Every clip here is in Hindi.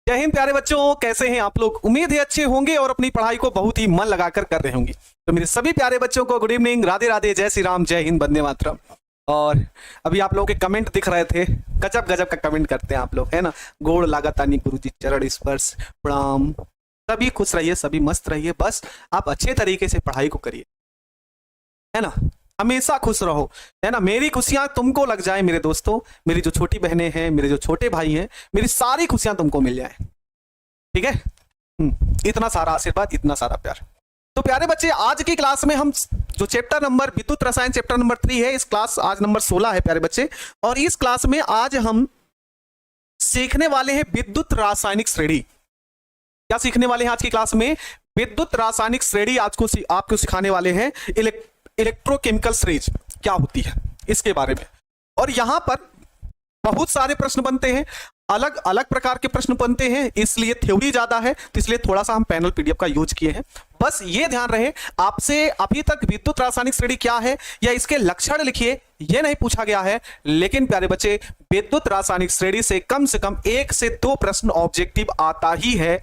जय हिंद प्यारे बच्चों, कैसे हैं आप लोग। उम्मीद है अच्छे होंगे और अपनी पढ़ाई को बहुत ही मन लगाकर कर रहे होंगे। तो मेरे सभी प्यारे बच्चों को गुड इवनिंग, राधे राधे, जय श्री राम, जय हिंद, वंदे मातरम। और अभी आप लोगों के कमेंट दिख रहे थे, गजब गजब का कमेंट करते हैं आप लोग, है ना। गोड़ लागतानी गुरुजी चरण स्पर्श प्रणाम। सभी खुश रहिए, सभी मस्त रहिए, बस आप अच्छे तरीके से पढ़ाई को करिए, है ना। हमेशा खुश रहो, है ना। मेरी खुशियां तुमको लग जाए मेरे दोस्तों, मेरी जो छोटी बहनें हैं, मेरे जो छोटे भाई हैं, मेरी सारी खुशियां तुमको मिल जाए, ठीक है। इतना सारा आशीर्वाद, इतना सारा प्यार। तो प्यारे बच्चे, आज की क्लास में हम जो चैप्टर नंबर विद्युत रसायन चैप्टर नंबर 3 है, इस क्लास आज नंबर 16 है प्यारे बच्चे। और इस क्लास में आज हम सीखने वाले हैं विद्युत रासायनिक श्रेणी। क्या सीखने वाले हैं आज की क्लास में? विद्युत रासायनिक श्रेणी आज को आपको सिखाने वाले हैं। इलेक्ट्रोकेमिकल श्रेणी क्या होती है इसके बारे में। और यहां पर बहुत सारे प्रश्न बनते हैं, अलग अलग प्रकार के प्रश्न बनते हैं, इसलिए थ्योरी ज्यादा है, तो इसलिए थोड़ा सा हम पैनल पीडीएफ का यूज किए हैं। बस ये ध्यान रहे, आपसे अभी तक विद्युत रासायनिक श्रेणी क्या है या इसके लक्षण लिखिए, ये नहीं पूछा गया है। लेकिन प्यारे बच्चे, विद्युत रासायनिक श्रेणी से कम 1 से 2 प्रश्न ऑब्जेक्टिव आता ही है।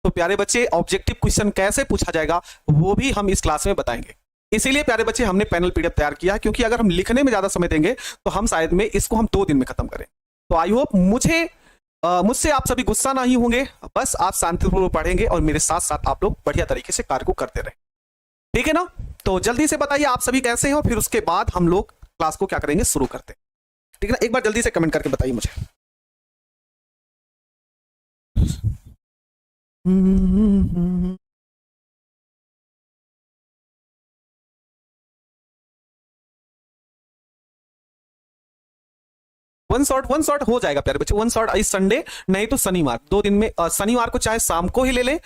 तो प्यारे बच्चे, ऑब्जेक्टिव क्वेश्चन कैसे पूछा जाएगा वो भी हम इस क्लास में बताएंगे। इसीलिए प्यारे बच्चे हमने पैनल पीडीएफ तैयार किया, क्योंकि अगर हम लिखने में ज्यादा समय देंगे तो हम शायद में इसको हम 2 दिन में खत्म करें। तो आई होप मुझसे आप सभी गुस्सा नहीं होंगे, बस आप शांतिपूर्वक पढ़ेंगे और मेरे साथ साथ आप लोग बढ़िया तरीके से कार्य को करते रहें, ठीक है ना। तो जल्दी से बताइए आप सभी कैसे हैं, और फिर उसके बाद हम लोग क्लास को क्या करेंगे, शुरू करते हैं, ठीक है ना। एक बार जल्दी से कमेंट करके बताइए मुझे। वन शॉट हो जाएगा प्यारे बच्चे, 1 शॉट इस संडे, नहीं तो शनिवार, 2 दिन में। शनिवार को चाहे शाम को ही ले लें,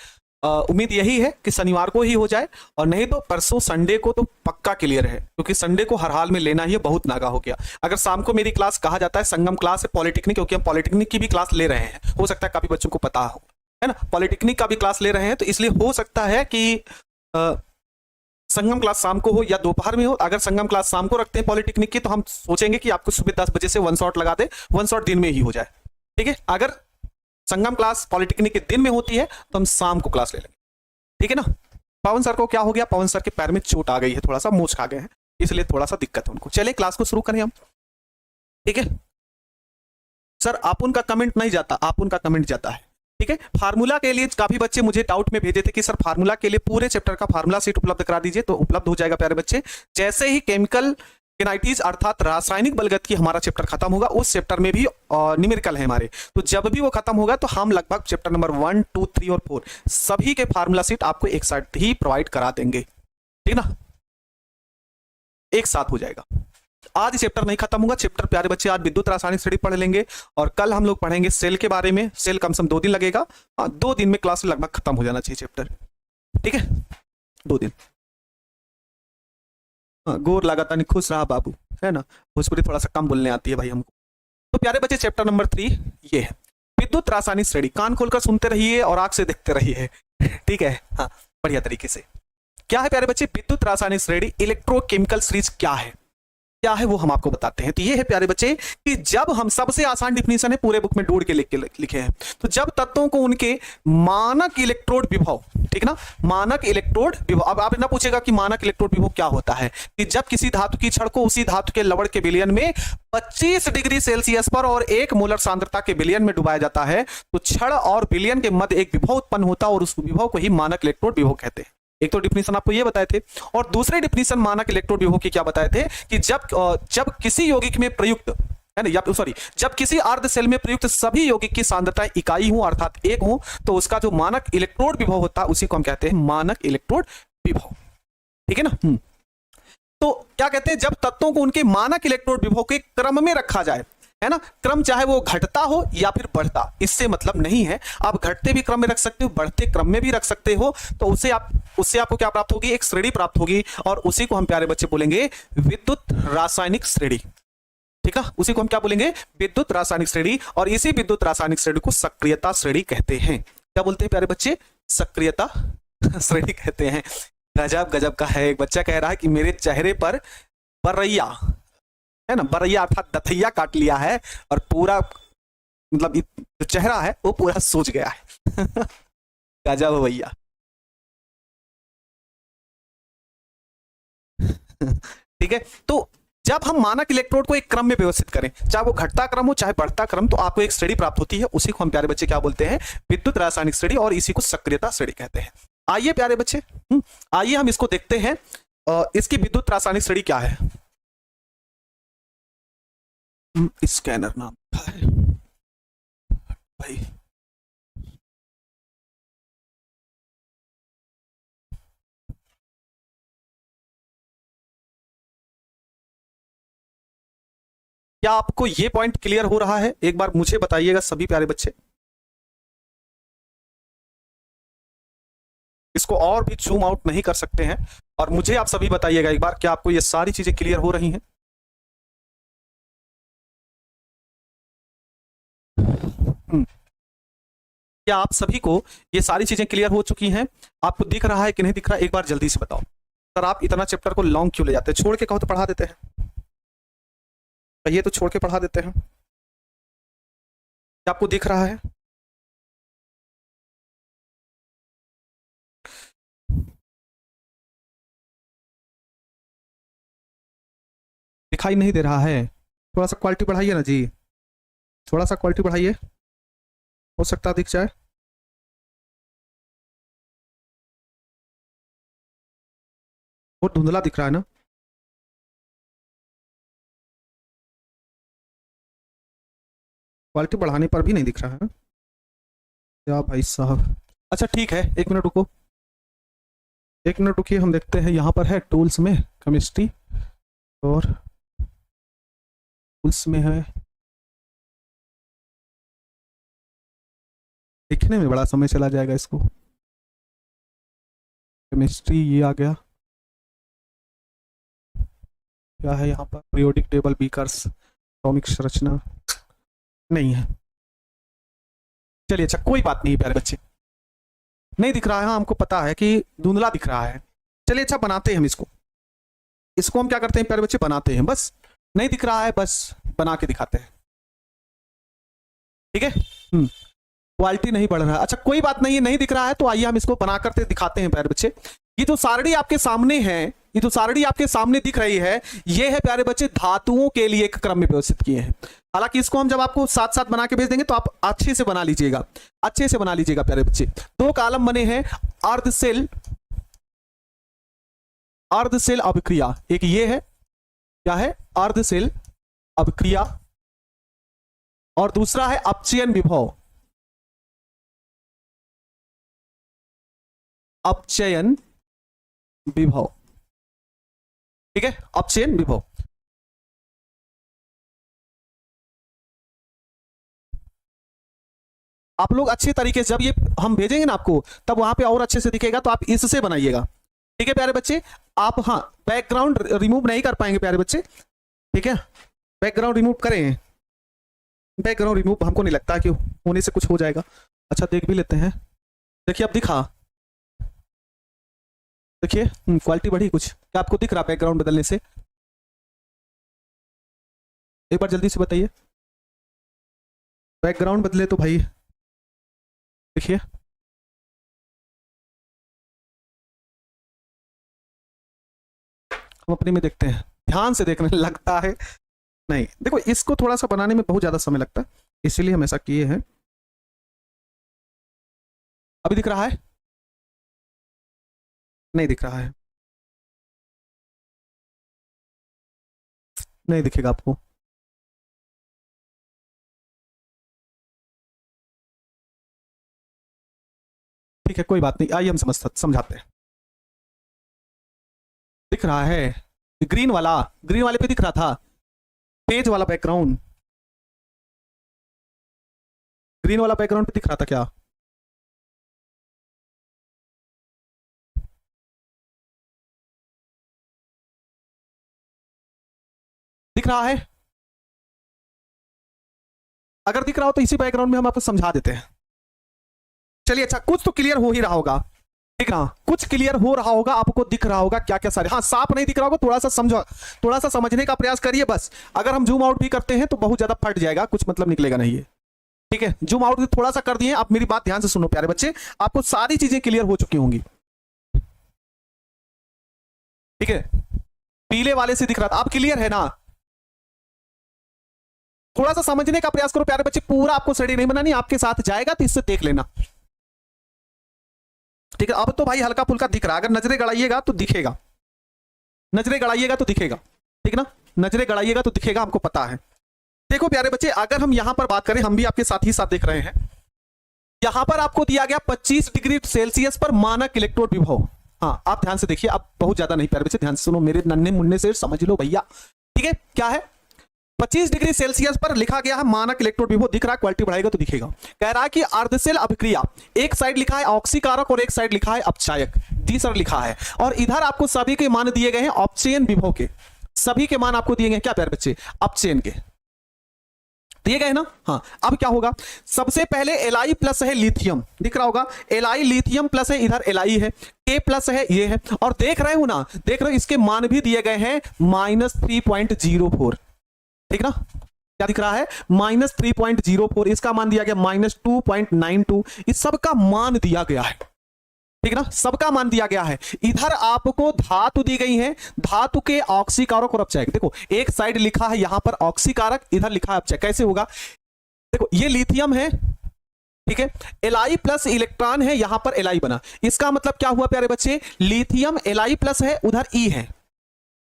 उम्मीद यही है कि शनिवार को ही हो जाए, और नहीं तो परसों संडे को तो पक्का क्लियर है, क्योंकि संडे को हर हाल में लेना ही बहुत नागा हो गया। अगर शाम को मेरी क्लास कहा जाता है संगम क्लास है पॉलिटेक्निक, क्योंकि हम पॉलिटेक्निक की भी क्लास ले रहे हैं, हो सकता है काफी बच्चों को पता हो, है ना। पॉलिटेक्निक का भी क्लास ले रहे हैं, तो इसलिए हो सकता है कि संगम क्लास शाम को हो या दोपहर में हो। अगर संगम क्लास शाम को रखते हैं पॉलिटेक्निक की, तो हम सोचेंगे कि आपको सुबह 10 बजे से 1 शॉट लगा दे, 1 शॉट दिन में ही हो जाए, ठीक है। अगर संगम क्लास पॉलिटेक्निक के दिन में होती है तो हम शाम को क्लास ले लेंगे, ठीक है ना। पवन सर को क्या हो गया? पवन सर के पैर में चोट आ गई है, थोड़ा सा मोच खा गए हैं, इसलिए थोड़ा सा दिक्कत है उनको। चलिए क्लास को शुरू करें हम, ठीक है। सर आप उनका कमेंट नहीं जाता, आप उनका कमेंट जाता है, ठीक है। फार्मूला के लिए काफी बच्चे मुझे डाउट में भेजे थे कि सर फार्मूला के लिए पूरे चैप्टर का फार्मूला शीट उपलब्ध करा दीजिए, तो उपलब्ध हो जाएगा प्यारे बच्चे। जैसे ही केमिकल किनाइटिस अर्थात रासायनिक बलगत हमारा चैप्टर खत्म होगा, उस चैप्टर में भी न्यूमेरिकल है हमारे, तो जब भी वो खत्म होगा तो हम लगभग चैप्टर नंबर 1, 2, 3 और 4 सभी के फार्मूला शीट आपको एक साथ ही प्रोवाइड करा देंगे, ठीक ना, एक साथ हो जाएगा। आज चैप्टर नहीं खत्म होगा, चैप्टर प्यारे बच्चे आज विद्युत रासायनिक श्रेणी पढ़ लेंगे, और कल हम लोग पढ़ेंगे सेल के बारे में। सेल कम से कम 2 दिन लगेगा, 2 दिन में क्लास लगभग खत्म हो जाना चाहिए चैप्टर, ठीक है, 2 दिन। गोर लगाता नहीं, खुश रहा बाबू, है ना। भोजपुरी थोड़ा सा कम बोलने आती है भाई हमको। तो प्यारे बच्चे, चैप्टर नंबर 3 ये है विद्युत रासायनिक श्रेणी। कान खोलकर सुनते रहिए और आंख से देखते रहिए, ठीक है, हाँ, बढ़िया तरीके से। क्या है प्यारे बच्चे विद्युत रासायनिक श्रेणी? इलेक्ट्रोकेमिकल श्रेणी क्या है, क्या है वो हम आपको बताते हैं। तो ये है प्यारे बच्चे कि जब हम, सबसे आसान डिफिनीशन है, पूरे बुक में ढूंढ के लिखे हैं, तो जब तत्वों को उनके मानक इलेक्ट्रोड विभव, ठीक ना, मानक इलेक्ट्रोड विभव। अब आप ना पूछेगा कि मानक इलेक्ट्रोड विभव क्या होता है, कि जब किसी धातु की छड़ को उसी धातु के लवण के विलयन में 25 डिग्री सेल्सियस पर और 1 मोलर सांद्रता के विलयन में डुबाया जाता है, तो छड़ और विलयन के मध्य एक विभव उत्पन्न होता है, और उस विभव को ही मानक इलेक्ट्रोड विभव कहते हैं। एक तो डिफिनीशन आपको ये बताए थे, और दूसरे डिफिनीशन मानक इलेक्ट्रोड विभव की क्या बताए थे कि जब किसी यौगिक में प्रयुक्त, है ना, या सॉरी, जब किसी अर्ध सेल में प्रयुक्त सभी यौगिक की सांद्रता इकाई हो अर्थात 1 हो, तो उसका जो मानक इलेक्ट्रोड विभव होता है उसी को हम कहते हैं मानक इलेक्ट्रोड विभव, ठीक है ना। तो क्या कहते हैं, जब तत्वों को उनके मानक इलेक्ट्रोड विभव के क्रम में रखा जाए, है ना, क्रम चाहे वो घटता हो या फिर बढ़ता, इससे मतलब नहीं है, आप घटते भी क्रम में रख सकते हो, बढ़ते क्रम में भी रख सकते हो, तो उससे आपको क्या प्राप्त होगी? एक श्रेणी प्राप्त होगी, और उसी को हम प्यारे बच्चे बोलेंगे विद्युत रासायनिक श्रेणी, ठीक है। उसी को हम क्या बोलेंगे? विद्युत रासायनिक श्रेणी। और इसी विद्युत रासायनिक श्रेणी को सक्रियता श्रेणी कहते हैं। क्या बोलते हैं प्यारे बच्चे? सक्रियता श्रेणी कहते हैं। गजब गजब का है। एक बच्चा कह रहा है कि मेरे चेहरे पर बरैया, है ना, बरैया अर्थात दथैया काट लिया है, और पूरा मतलब जो चेहरा है वो पूरा सूज गया है। गजब हो भैया। ठीक है, तो जब हम मानक इलेक्ट्रोड को एक क्रम में व्यवस्थित करें, चाहे वो घटता क्रम हो चाहे बढ़ता क्रम, तो आपको एक श्रेणी प्राप्त होती है। उसी को हम प्यारे बच्चे क्या बोलते हैं? विद्युत रासायनिक श्रेणी, और इसी को सक्रियता श्रेणी कहते हैं। आइए प्यारे बच्चे, आइए हम इसको देखते हैं। इसकी विद्युत रासायनिक श्रेणी क्या है? स्कैनर नाम है भाई। क्या आपको ये पॉइंट क्लियर हो रहा है? एक बार मुझे बताइएगा सभी प्यारे बच्चे। इसको और भी जूम आउट नहीं कर सकते हैं, और मुझे आप सभी बताइएगा एक बार, क्या आपको ये सारी चीजें क्लियर हो रही हैं? क्या आप सभी को ये सारी चीजें क्लियर हो चुकी हैं? आपको दिख रहा है कि नहीं दिख रहा है? एक बार जल्दी से बताओ। सर आप इतना चैप्टर को लॉन्ग क्यों ले जाते हैं? छोड़ के कहो तो पढ़ा देते हैं, कहिए तो छोड़ के पढ़ा देते हैं। क्या आपको दिख रहा है? दिखाई नहीं दे रहा है? थोड़ा सा क्वालिटी बढ़ाइए ना जी, थोड़ा सा क्वालिटी बढ़ाइए, हो सकता है दिख जाए। वो धुंधला दिख रहा है ना? क्वालिटी बढ़ाने पर भी नहीं दिख रहा है क्या भाई साहब? अच्छा ठीक है, एक मिनट रुको, एक मिनट रुकिए, हम देखते हैं। यहाँ पर है टूल्स में केमिस्ट्री, और टूल्स में है, लिखने में बड़ा समय चला जाएगा इसको। केमिस्ट्री ये आ गया, क्या है यहाँ पर? पीरियोडिक टेबल, बीकर्स, एटॉमिक संरचना नहीं है। चलिए अच्छा कोई बात नहीं प्यारे बच्चे, नहीं दिख रहा है। हाँ हमको पता है कि धुंधला दिख रहा है। चलिए अच्छा बनाते हैं हम इसको, इसको हम क्या करते हैं प्यारे बच्चे? बनाते हैं। बस नहीं दिख रहा है, बस बना के दिखाते हैं, ठीक है। क्वालिटी नहीं बढ़ रहा है, अच्छा कोई बात नहीं है, नहीं दिख रहा है तो आइए हम इसको बना करते दिखाते हैं प्यारे बच्चे। ये जो सारणी आपके सामने है, ये जो सारणी आपके सामने दिख रही है, ये है प्यारे बच्चे धातुओं के लिए एक क्रम में व्यवस्थित किए हैं। हालांकि इसको हम जब आपको साथ साथ बना के भेज देंगे तो आप अच्छे से बना लीजिएगा, अच्छे से बना लीजिएगा प्यारे बच्चे। दो कॉलम बने हैं, अर्धसेल, अर्धसेल अभिक्रिया, एक ये है, क्या है? अर्धसेल अभिक्रिया, और दूसरा है अपचयन विभव, अपचयन विभव, ठीक है, अपचयन विभव। आप लोग अच्छे तरीके से जब ये हम भेजेंगे ना आपको, तब वहां पे और अच्छे से दिखेगा, तो आप इससे बनाइएगा, ठीक है प्यारे बच्चे। आप हाँ बैकग्राउंड रिमूव नहीं कर पाएंगे प्यारे बच्चे, ठीक है, बैकग्राउंड रिमूव करें, बैकग्राउंड रिमूव हमको नहीं लगता कि होने से कुछ हो जाएगा। अच्छा देख भी लेते हैं, देखिए अब दिखा, देखिए क्वालिटी बढ़ी कुछ? क्या आपको दिख रहा बैकग्राउंड बदलने से? एक बार जल्दी से बताइए, बैकग्राउंड बदले तो भाई देखिए, हम अपने में देखते हैं, ध्यान से देखने लगता है नहीं। देखो इसको थोड़ा सा बनाने में बहुत ज्यादा समय लगता है, इसीलिए हम ऐसा किए हैं। अभी दिख रहा है? नहीं दिख रहा है, नहीं दिखेगा आपको। ठीक है कोई बात नहीं, आइए हम समझाते हैं। दिख रहा है ग्रीन वाला, ग्रीन वाले पे दिख रहा था पेज वाला बैकग्राउंड, ग्रीन वाला बैकग्राउंड पे दिख रहा था क्या? दिख रहा है? अगर दिख रहा हो तो इसी बैकग्राउंड में हम आपको समझा देते हैं। चलिए अच्छा कुछ तो क्लियर हो ही रहा होगा, ठीक ना? कुछ क्लियर हो रहा होगा, आपको दिख रहा होगा क्या क्या सारे। हाँ साफ नहीं दिख रहा होगा, थोड़ा सा समझो, थोड़ा सा समझने का प्रयास करिए बस। अगर हम जूम आउट भी करते हैं तो बहुत ज्यादा फट जाएगा, कुछ मतलब निकलेगा नहीं है, ठीक है, जूम आउट थोड़ा सा कर दिए। आप मेरी बात ध्यान से सुनो प्यारे बच्चे, आपको सारी चीजें क्लियर हो चुकी होंगी। ठीक है, पीले वाले से दिख रहा था, आप क्लियर है ना? थोड़ा सा समझने का प्रयास करो प्यारे बच्चे, पूरा आपको स्टडी नहीं बनानी, आपके साथ जाएगा तो इससे देख लेना। ठीक है, अब तो भाई हल्का फुल्का दिख रहा है, अगर नजरें गड़ाइएगा तो दिखेगा, नजरें गड़ाइएगा तो दिखेगा, ठीक ना, नजरें गड़ाइएगा तो दिखेगा, हमको पता है। देखो प्यारे बच्चे, अगर हम यहां पर बात करें, हम भी आपके साथ ही साथ देख रहे हैं, यहां पर आपको दिया गया 25 डिग्री सेल्सियस पर मानक इलेक्ट्रोड विभव। हाँ, आप ध्यान से देखिए, आप बहुत ज्यादा नहीं प्यारे बच्चे, ध्यान से सुनो, मेरे नन्हे मुन्ने से समझ लो भैया। ठीक है, क्या है? 25 डिग्री सेल्सियस पर लिखा गया है मानक इलेक्ट्रोड विभव, दिख रहा है, क्वालिटी बढ़ाएगा तो दिखेगा। कह रहा है कि अर्धसेल अभिक्रिया, एक साइड लिखा है ऑक्सीकारक और एक साइड लिखा है अपचायक, तीसरा लिखा है, और इधर आपको सभी के मान दिए गए हैं अपचयन विभव के, सभी के मान आपको दिए गए हैं क्या प्यारे बच्चे? अपचयन के दिए गए ना। हाँ, अब क्या होगा? सबसे पहले Li प्लस है लिथियम, दिख रहा होगा, Li लिथियम प्लस है, इधर Li है, K प्लस है, ये है, और देख रहे हो ना, देख रहे हो इसके मान भी दिए गए हैं -3.04। ठीक ना, क्या दिख रहा है? -3.04, इसका मान दिया गया -2.92, इस सब का मान दिया गया है। ठीक ना, सबका मान दिया गया है। इधर आपको धातु दी गई है, धातु के ऑक्सीकारक और अपचायक, देखो एक साइड लिखा है यहां पर ऑक्सीकारक, इधर लिखा है अपचायक, कैसे होगा? देखो ये लिथियम है, ठीक है, Li प्लस इलेक्ट्रॉन है, यहां पर Li बना, इसका मतलब क्या हुआ प्यारे बच्चे? लिथियम Li प्लस है, उधर E है,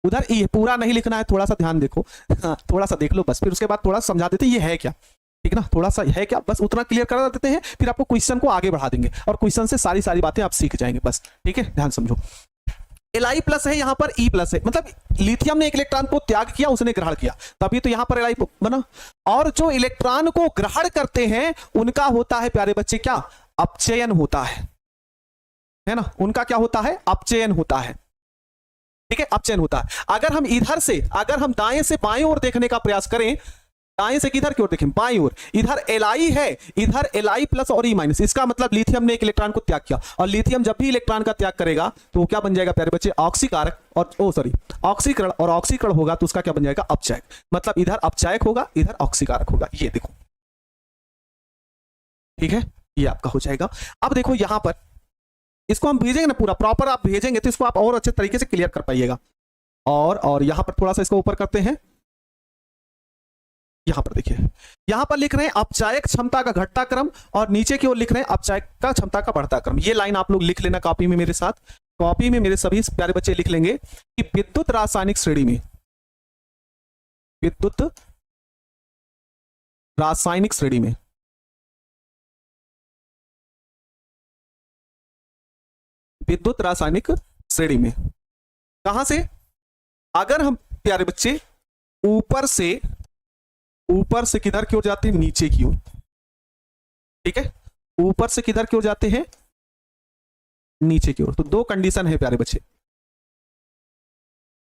उधर E है, पूरा नहीं लिखना है, थोड़ा सा ध्यान देखो, हाँ, थोड़ा सा देख लो बस, फिर उसके बाद थोड़ा समझा देते ये है क्या। ठीक ना, थोड़ा सा है क्या, बस उतना क्लियर करा देते हैं, फिर आपको क्वेश्चन को आगे बढ़ा देंगे और क्वेश्चन से सारी सारी बातें आप सीख जाएंगे बस। ठीक है, ध्यान समझो, Li प्लस है, यहां पर E प्लस है, मतलब लिथियम ने एक इलेक्ट्रॉन को त्याग किया, उसने ग्रहण किया, तभी तो यहां पर Li बना। और जो इलेक्ट्रॉन को ग्रहण करते हैं उनका होता है प्यारे बच्चे क्या? अपचयन होता है ना, उनका क्या होता है? अपचयन होता है। ठीक है, अपचयन होता है। अगर हम इधर से, अगर हम दाएं से बाएं ओर देखने का प्रयास करें, दाएं से किधर की ओर देखें? बाएं ओर, इधर Li है, इधर Li प्लस और E माइनस, इसका मतलब लिथियम ने एक इलेक्ट्रॉन को त्याग किया, और लिथियम जब भी इलेक्ट्रॉन का त्याग करेगा तो वो क्या बन जाएगा प्यारे बच्चे? ऑक्सीकारक, और ऑक्सीकरण, और ऑक्सीकरण होगा तो उसका क्या बन जाएगा? अपचायक, मतलब इधर अपचायक होगा, इधर ऑक्सीकारक होगा, ये देखो। ठीक है, ये आपका हो जाएगा। अब देखो यहां पर इसको हम भेजेंगे ना, पूरा प्रॉपर आप भेजेंगे तो इसको आप और अच्छे तरीके से क्लियर कर पाइएगा। और यहां पर थोड़ा सा इसको ऊपर करते हैं, यहां पर देखिए, यहां पर लिख रहे हैं अपचायक क्षमता का घटता क्रम, और नीचे की ओर लिख रहे हैं अपचायक का क्षमता का बढ़ता क्रम। ये लाइन आप लोग लिख लेना कॉपी में मेरे साथ, कॉपी में मेरे सभी प्यारे बच्चे लिख लेंगे कि विद्युत रासायनिक श्रेणी में, विद्युत रासायनिक श्रेणी में, विद्युत रासायनिक श्रेणी में, कहां से? अगर हम प्यारे बच्चे ऊपर से किधर की ओर जाते हैं? नीचे की ओर। ठीक है, ऊपर से किधर की ओर जाते हैं? नीचे की ओर। तो दो कंडीशन है प्यारे बच्चे,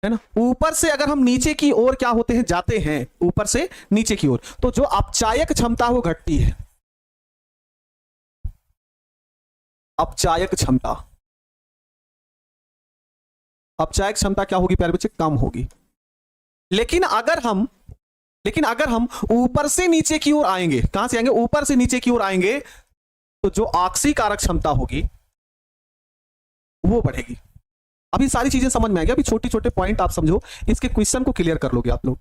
है ना, ऊपर से अगर हम नीचे की ओर क्या होते हैं? जाते हैं ऊपर से नीचे की ओर, तो जो अपचायक क्षमता वो घटती है, अपचायक क्षमता, अपचायक क्षमता क्या होगी प्यारे बच्चे? कम होगी। लेकिन अगर हम ऊपर से नीचे की ओर आएंगे, कहां से आएंगे? ऊपर से नीचे की ओर आएंगे, तो जो ऑक्सीकारक क्षमता होगी वो बढ़ेगी। अभी सारी चीजें समझ में आ गया, अभी छोटे छोटे पॉइंट आप समझो, इसके क्वेश्चन को क्लियर कर लोगे आप लोग।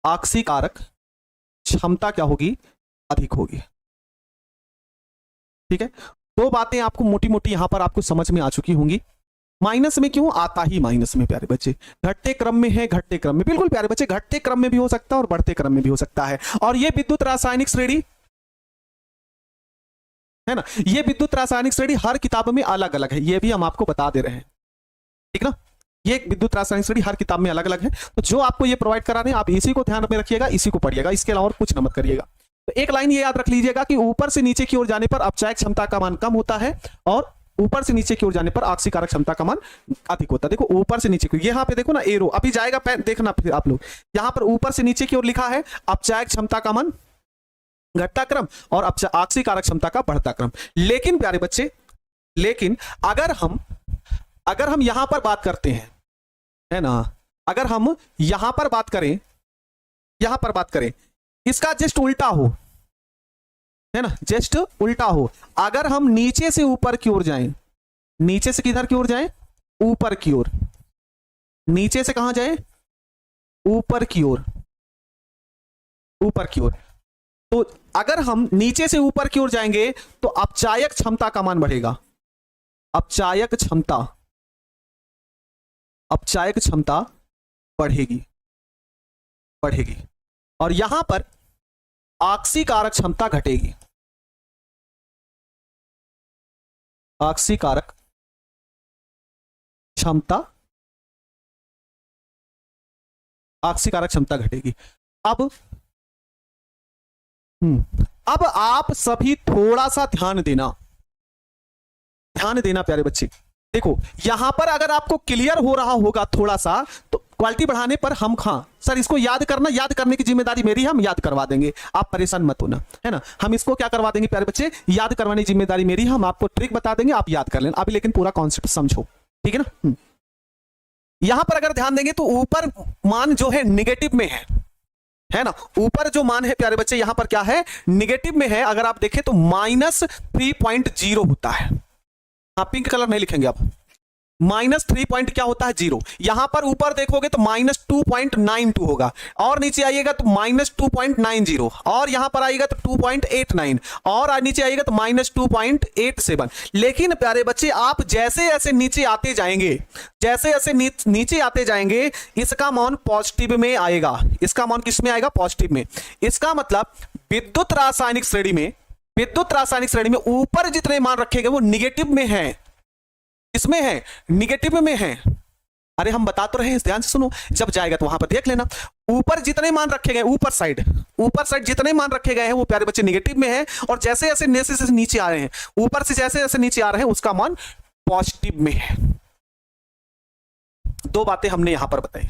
ऑक्सीकारक क्षमता क्या होगी? अधिक होगी। ठीक है, दो बातें आपको मोटी मोटी यहां पर आपको समझ में आ चुकी होंगी। माइनस में क्यों आता ही? माइनस में प्यारे बच्चे घटते क्रम में है, घटते क्रम में, बिल्कुल प्यारे बच्चे, घटते क्रम में भी हो सकता है और बढ़ते क्रम में भी हो सकता है। और ये विद्युत रासायनिक श्रेणी है ना, ये विद्युत रासायनिक श्रेणी हर किताब में अलग अलग है, ये भी हम आपको बता दे रहे हैं। ठीक ना, ये विद्युत रासायनिक श्रेणी हर किताब में अलग अलग है, तो जो आपको ये प्रोवाइड करा रहे हैं आप इसी को ध्यान में रखिएगा, इसी को पढ़िएगा, इसके अलावा और कुछ न मत करिएगा। तो एक लाइन ये याद रख लीजिएगा कि ऊपर से नीचे की ओर जाने पर अपचायक क्षमता का मान कम होता है, और ऊपर से नीचे की ओर जाने पर ऑक्सीकारक क्षमता का मान अधिक होता है। देखो ऊपर से नीचे की, यहाँ पे देखो ना एरो, अभी जाएगा देखना फिर आप लोग, यहाँ पर ऊपर से नीचे की ओर लिखा है अपचायक क्षमता का मान घटता क्रम और ऑक्सीकारक क्षमता का बढ़ता क्रम। लेकिन प्यारे बच्चे, लेकिन अगर हम यहां पर बात करते हैं, है ना, अगर हम यहां पर बात करें, इसका जस्ट उल्टा हो, है ना, जस्ट उल्टा हो। अगर हम नीचे से ऊपर की ओर जाएं, नीचे से किधर की ओर जाएं, ऊपर की ओर, नीचे से कहां जाएं, ऊपर की ओर, ऊपर की ओर। तो अगर हम नीचे से ऊपर की ओर जाएंगे तो अपचायक क्षमता का मान बढ़ेगा, अपचायक क्षमता, अपचायक क्षमता बढ़ेगी, बढ़ेगी। और यहां पर आक्सीकारक क्षमता घटेगी, आक्सीकारक क्षमता, आक्सीकारक क्षमता घटेगी। अब आप सभी थोड़ा सा ध्यान देना, ध्यान देना प्यारे बच्चे। देखो यहां पर अगर आपको क्लियर हो रहा होगा थोड़ा सा, तो क्वालिटी बढ़ाने पर हम सर इसको याद करना, याद करने की जिम्मेदारी मेरी है, हम याद करवा देंगे, आप परेशान मत होना, है ना। हम इसको क्या करवा देंगे प्यारे बच्चे, याद करवाने की जिम्मेदारी मेरी है, हम आपको ट्रिक बता देंगे, आप याद कर लेना अभी, लेकिन पूरा कॉन्सेप्ट समझो, ठीक है ना। यहां पर अगर ध्यान देंगे तो ऊपर मान जो है निगेटिव में है ना, ऊपर जो मान है प्यारे बच्चे यहां पर क्या है, निगेटिव में है। अगर आप देखें तो -3.0 होता है। हाँ, पिंक कलर नहीं लिखेंगे आप, -3 क्या होता है, 0। यहां पर ऊपर देखोगे तो -2.92 होगा, और नीचे आइएगा तो -2.90, और यहां पर आइएगा तो 2.89, और नीचे आइएगा तो -2.87। लेकिन प्यारे बच्चे आप जैसे जैसे नीचे आते जाएंगे, जैसे जैसे नीचे आते जाएंगे, इसका मान पॉजिटिव में आएगा, इसका मान किस में आएगा, पॉजिटिव में। इसका मतलब विद्युत रासायनिक श्रेणी में, विद्युत रासायनिक श्रेणी में ऊपर जितने मान रखे गए वो निगेटिव में है, इसमें है, निगेटिव में है। अरे हम बता तो रहे हैं, ध्यान से सुनो, जब जाएगा तो वहां पर देख लेना। ऊपर जितने मान रखे गए, ऊपर साइड, ऊपर साइड जितने मान रखे गए हैं वो प्यारे बच्चे निगेटिव में है, और जैसे जैसे नीचे आ रहे हैं, ऊपर से जैसे जैसे नीचे आ रहे हैं उसका मान पॉजिटिव में है। दो बातें हमने यहां पर बताई,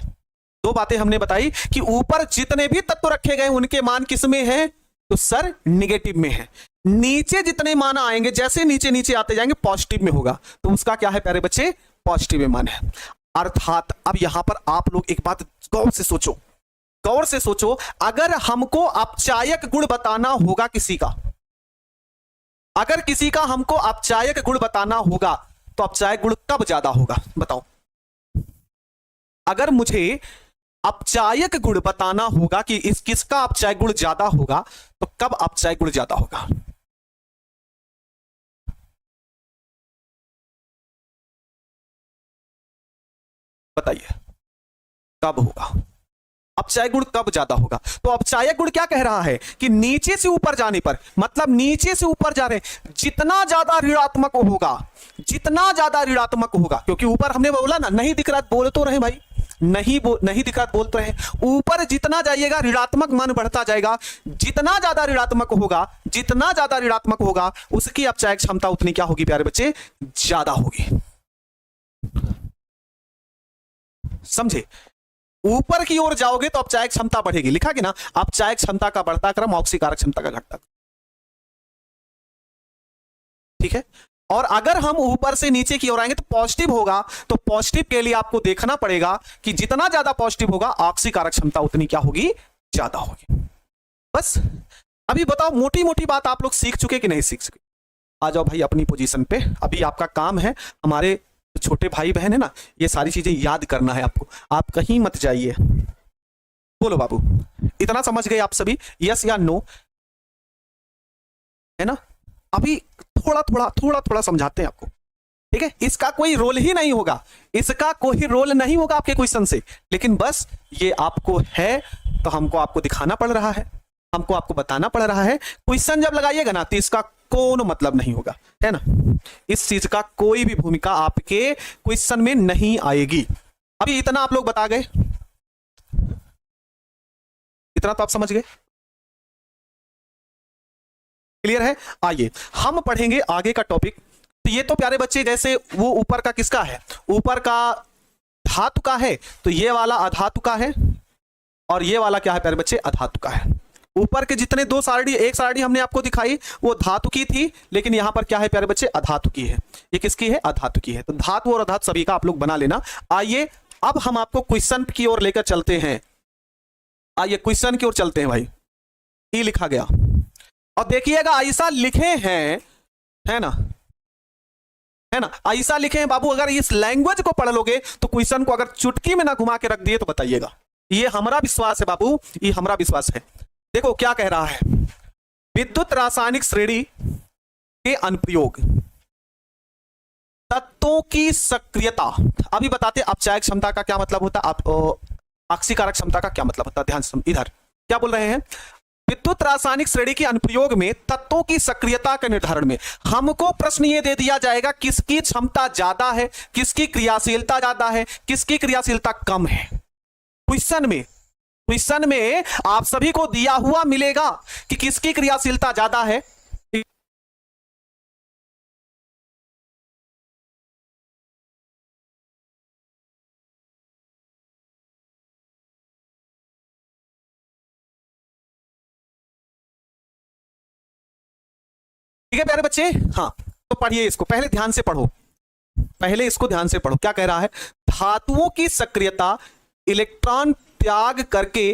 दो बातें हमने बताई कि ऊपर जितने भी तत्व रखे गए उनके मान किस में है, तो सर निगेटिव में है। नीचे जितने मान आएंगे, जैसे नीचे नीचे आते जाएंगे पॉजिटिव में होगा, तो उसका क्या है प्यारे बच्चे, पॉजिटिव में मान है। अर्थात अब यहां पर आप लोग एक बात गौर से सोचो, गौर से सोचो, अगर हमको अपचायक गुण बताना होगा किसी का, अगर किसी का हमको अपचायक गुण बताना होगा तो अपचायक गुण कब ज्यादा होगा, बताओ। अगर मुझे अपचायक गुण बताना होगा कि इस किसका अपचायक गुण ज्यादा होगा, तो कब अपचायक गुण ज्यादा होगा, बताइए कब होगा, अपचायक गुण कब ज्यादा होगा। तो अपचायक गुण क्या कह रहा है कि नीचे से ऊपर जाने पर, मतलब नीचे से ऊपर जा रहे हैं, जितना ज्यादा ऋणात्मक होगा, जितना ज्यादा ऋणात्मक होगा, क्योंकि ऊपर हमने बोला ना, नहीं दिख रहा बोल तो रहे भाई, नहीं दिख रहा बोल तो रहे, ऊपर जितना जाइएगा ऋणात्मक मान बढ़ता जाएगा, जितना ज्यादा ऋणात्मक होगा, जितना ज्यादा ऋणात्मक होगा उसकी अपचायक क्षमता उतनी क्या होगी प्यारे बच्चे, ज्यादा होगी। समझे, ऊपर की ओर जाओगे तो अपचायक क्षमता बढ़ेगी, लिखा कि ना, अपचायक क्षमता का बढ़ता क्रम ऑक्सीकारक क्षमता का घटता, ठीक है। और अगर हम ऊपर से नीचे की ओर आएंगे तो पॉजिटिव होगा, तो पॉजिटिव के लिए आपको देखना पड़ेगा कि जितना ज्यादा पॉजिटिव होगा ऑक्सीकारक क्षमता उतनी क्या होगी, ज्यादा होगी। बस अभी बताओ, मोटी मोटी बात आप लोग सीख चुके कि नहीं सीख चुके, आ जाओ भाई अपनी पोजीशन पे। अभी आपका काम है, हमारे छोटे भाई बहन है ना, ये सारी चीजें याद करना है आपको, आप कहीं मत जाइए। बोलो बाबू, इतना समझ गए आप सभी, यस या नो, है ना। अभी थोड़ा थोड़ा समझाते हैं आपको, ठीक है। इसका कोई रोल ही नहीं होगा, इसका कोई रोल नहीं होगा आपके क्वेश्चन से, लेकिन बस ये आपको है तो हमको आपको दिखाना पड़ रहा है, हमको आपको बताना पड़ रहा है। क्वेश्चन जब लगाइएगा ना तो इसका कोई मतलब नहीं होगा, है ना, इस चीज का कोई भी भूमिका आपके क्वेश्चन में नहीं आएगी। अभी इतना आप लोग बता गए, इतना तो आप समझ गए, क्लियर है। आइए हम पढ़ेंगे आगे का टॉपिक। तो ये तो प्यारे बच्चे जैसे वो ऊपर का किसका है, ऊपर का धातु का है, तो ये वाला अधातु का है, और ये वाला क्या है प्यारे बच्चे, अधातु का है। ऊपर के जितने दो सारणी, एक सारणी हमने आपको दिखाई वो धातु की थी, लेकिन यहां पर क्या है प्यारे बच्चे, अधातु की है। ये किसकी है, अधातु की है। तो धातु और अधातु सभी का आप लोग बना लेना। आइए अब हम आपको क्वेश्चन की ओर लेकर चलते हैं, आइए क्वेश्चन की ओर चलते हैं भाई। ई लिखा गया, और देखिएगा ऐसा लिखे हैं, है ना, है ना, ऐसा लिखे हैं बाबू, अगर इस लैंग्वेज को पढ़ लोगे तो क्वेश्चन को अगर चुटकी में ना घुमा के रख दिए तो बताइएगा। ये हमारा विश्वास है बाबू, ये हमारा विश्वास है। देखो क्या कह रहा है, विद्युत रासायनिक श्रेणी के अनुप्रयोग, तत्वों की सक्रियता। अभी बताते अपचायक क्षमता का क्या मतलब होता है, आक्सीकारक क्षमता का क्या मतलब होता है। ध्यान से इधर क्या बोल रहे हैं, विद्युत रासायनिक श्रेणी के अनुप्रयोग में तत्वों की सक्रियता के निर्धारण में हमको प्रश्न ये दे दिया जाएगा किसकी क्षमता ज्यादा है, किसकी क्रियाशीलता ज्यादा है, किसकी क्रियाशीलता कम है। क्वेश्चन में आप सभी को दिया हुआ मिलेगा कि किसकी क्रियाशीलता ज्यादा है। ठीक है प्यारे बच्चे, हाँ तो पढ़िए इसको, पहले ध्यान से पढ़ो, पहले इसको ध्यान से पढ़ो। क्या कह रहा है, धातुओं की सक्रियता इलेक्ट्रॉन त्याग करके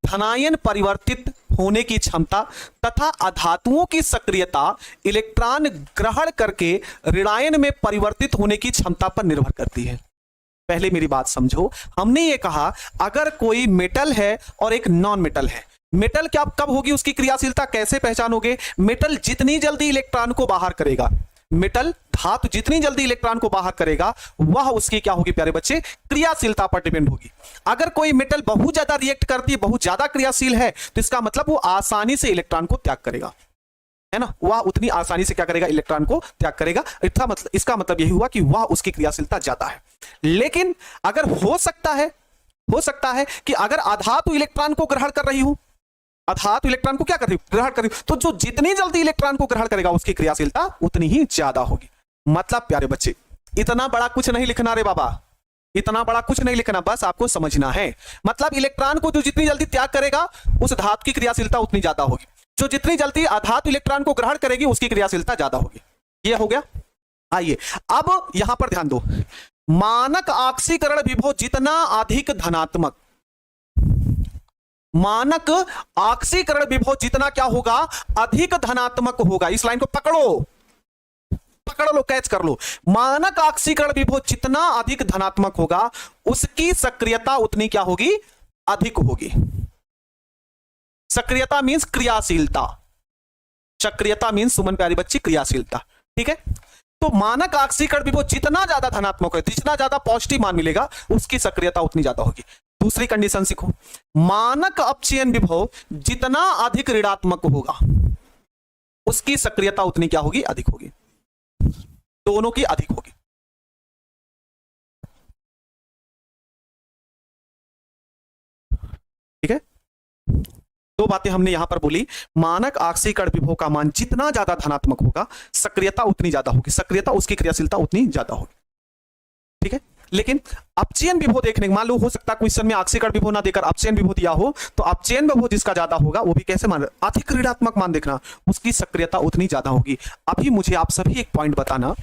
धनायन परिवर्तित होने की क्षमता तथा अधातुओं की सक्रियता इलेक्ट्रॉन ग्रहण करके ऋणायन में परिवर्तित होने की क्षमता पर निर्भर करती है। पहले मेरी बात समझो, हमने ये कहा अगर कोई मेटल है और एक नॉन मेटल है, मेटल क्या कब होगी उसकी क्रियाशीलता कैसे पहचानोगे, मेटल जितनी जल्दी इलेक्ट्रॉन को बाहर करेगा, मेटल धातु जितनी जल्दी इलेक्ट्रॉन को बाहर करेगा वह उसकी क्या होगी प्यारे बच्चे, क्रियाशीलता पर डिपेंड होगी। अगर कोई मेटल बहुत ज्यादा रिएक्ट करती है, बहुत ज्यादा क्रियाशील है, तो इसका मतलब वो आसानी से इलेक्ट्रॉन को त्याग करेगा, है ना, वह उतनी आसानी से क्या करेगा, इलेक्ट्रॉन को त्याग करेगा। इसका मतलब यही हुआ कि वह उसकी क्रियाशीलता ज्यादा है। लेकिन अगर हो सकता है कि अगर अधातु इलेक्ट्रॉन को ग्रहण कर रही हो, अधातु इलेक्ट्रॉन को क्या कर रही हो, ग्रहण कर रही हो, तो जो जितनी जल्दी इलेक्ट्रॉन को ग्रहण करेगा उसकी क्रियाशीलता उतनी ही ज्यादा होगी। मतलब प्यारे बच्चे इतना बड़ा कुछ नहीं लिखना रे बाबा, इतना बड़ा कुछ नहीं लिखना, बस आपको समझना है। मतलब इलेक्ट्रॉन को जो जितनी जल्दी त्याग करेगा उस धातु की क्रियाशीलता उतनी ज्यादा होगी, जो जितनी जल्दी अधातु इलेक्ट्रॉन को ग्रहण करेगी उसकी क्रियाशीलता ज्यादा होगी। ये हो गया। आइए अब यहां पर ध्यान दो, मानक ऑक्सीकरण विभव जितना अधिक धनात्मक, मानक ऑक्सीकरण विभव जितना क्या होगा, अधिक धनात्मक होगा। इस लाइन को पकड़ो, पकड़ लो, कैच कर लो। मानक ऑक्सीकरण विभव जितना अधिक धनात्मक होगा उसकी सक्रियता उतनी क्या होगी, अधिक होगी। सक्रियता मींस क्रियाशीलता, सक्रियता मींस सुमन प्यारी बच्ची क्रियाशीलता। ठीक है, तो मानक ऑक्सीकरण विभव जितना ज्यादा धनात्मक है, जितना ज्यादा पॉजिटिव मान मिलेगा उसकी सक्रियता उतनी ज्यादा होगी। दूसरी कंडीशन सीखो, मानक अपचयन विभव जितना अधिक ऋणात्मक होगा उसकी सक्रियता उतनी क्या होगी, अधिक होगी, दोनों की अधिक होगी। ठीक है, दो बातें हमने यहां पर बोली, मानक ऑक्सीकरण विभव का मान जितना ज्यादा धनात्मक होगा सक्रियता उतनी ज्यादा होगी, सक्रियता उसकी क्रियाशीलता उतनी ज्यादा होगी। ठीक है, लेकिन अपचयन विभव देखने, मान लो हो सकता है क्वेश्चन में ऑक्सीकरण विभव ना देकर अपचयन विभव दिया हो, तो अपचयन विभव जिसका ज्यादा होगा वो भी कैसे मान, अधिक ऋणात्मक मान देखना, उसकी सक्रियता उतनी ज्यादा होगी। अभी मुझे आप सभी एक पॉइंट बताना,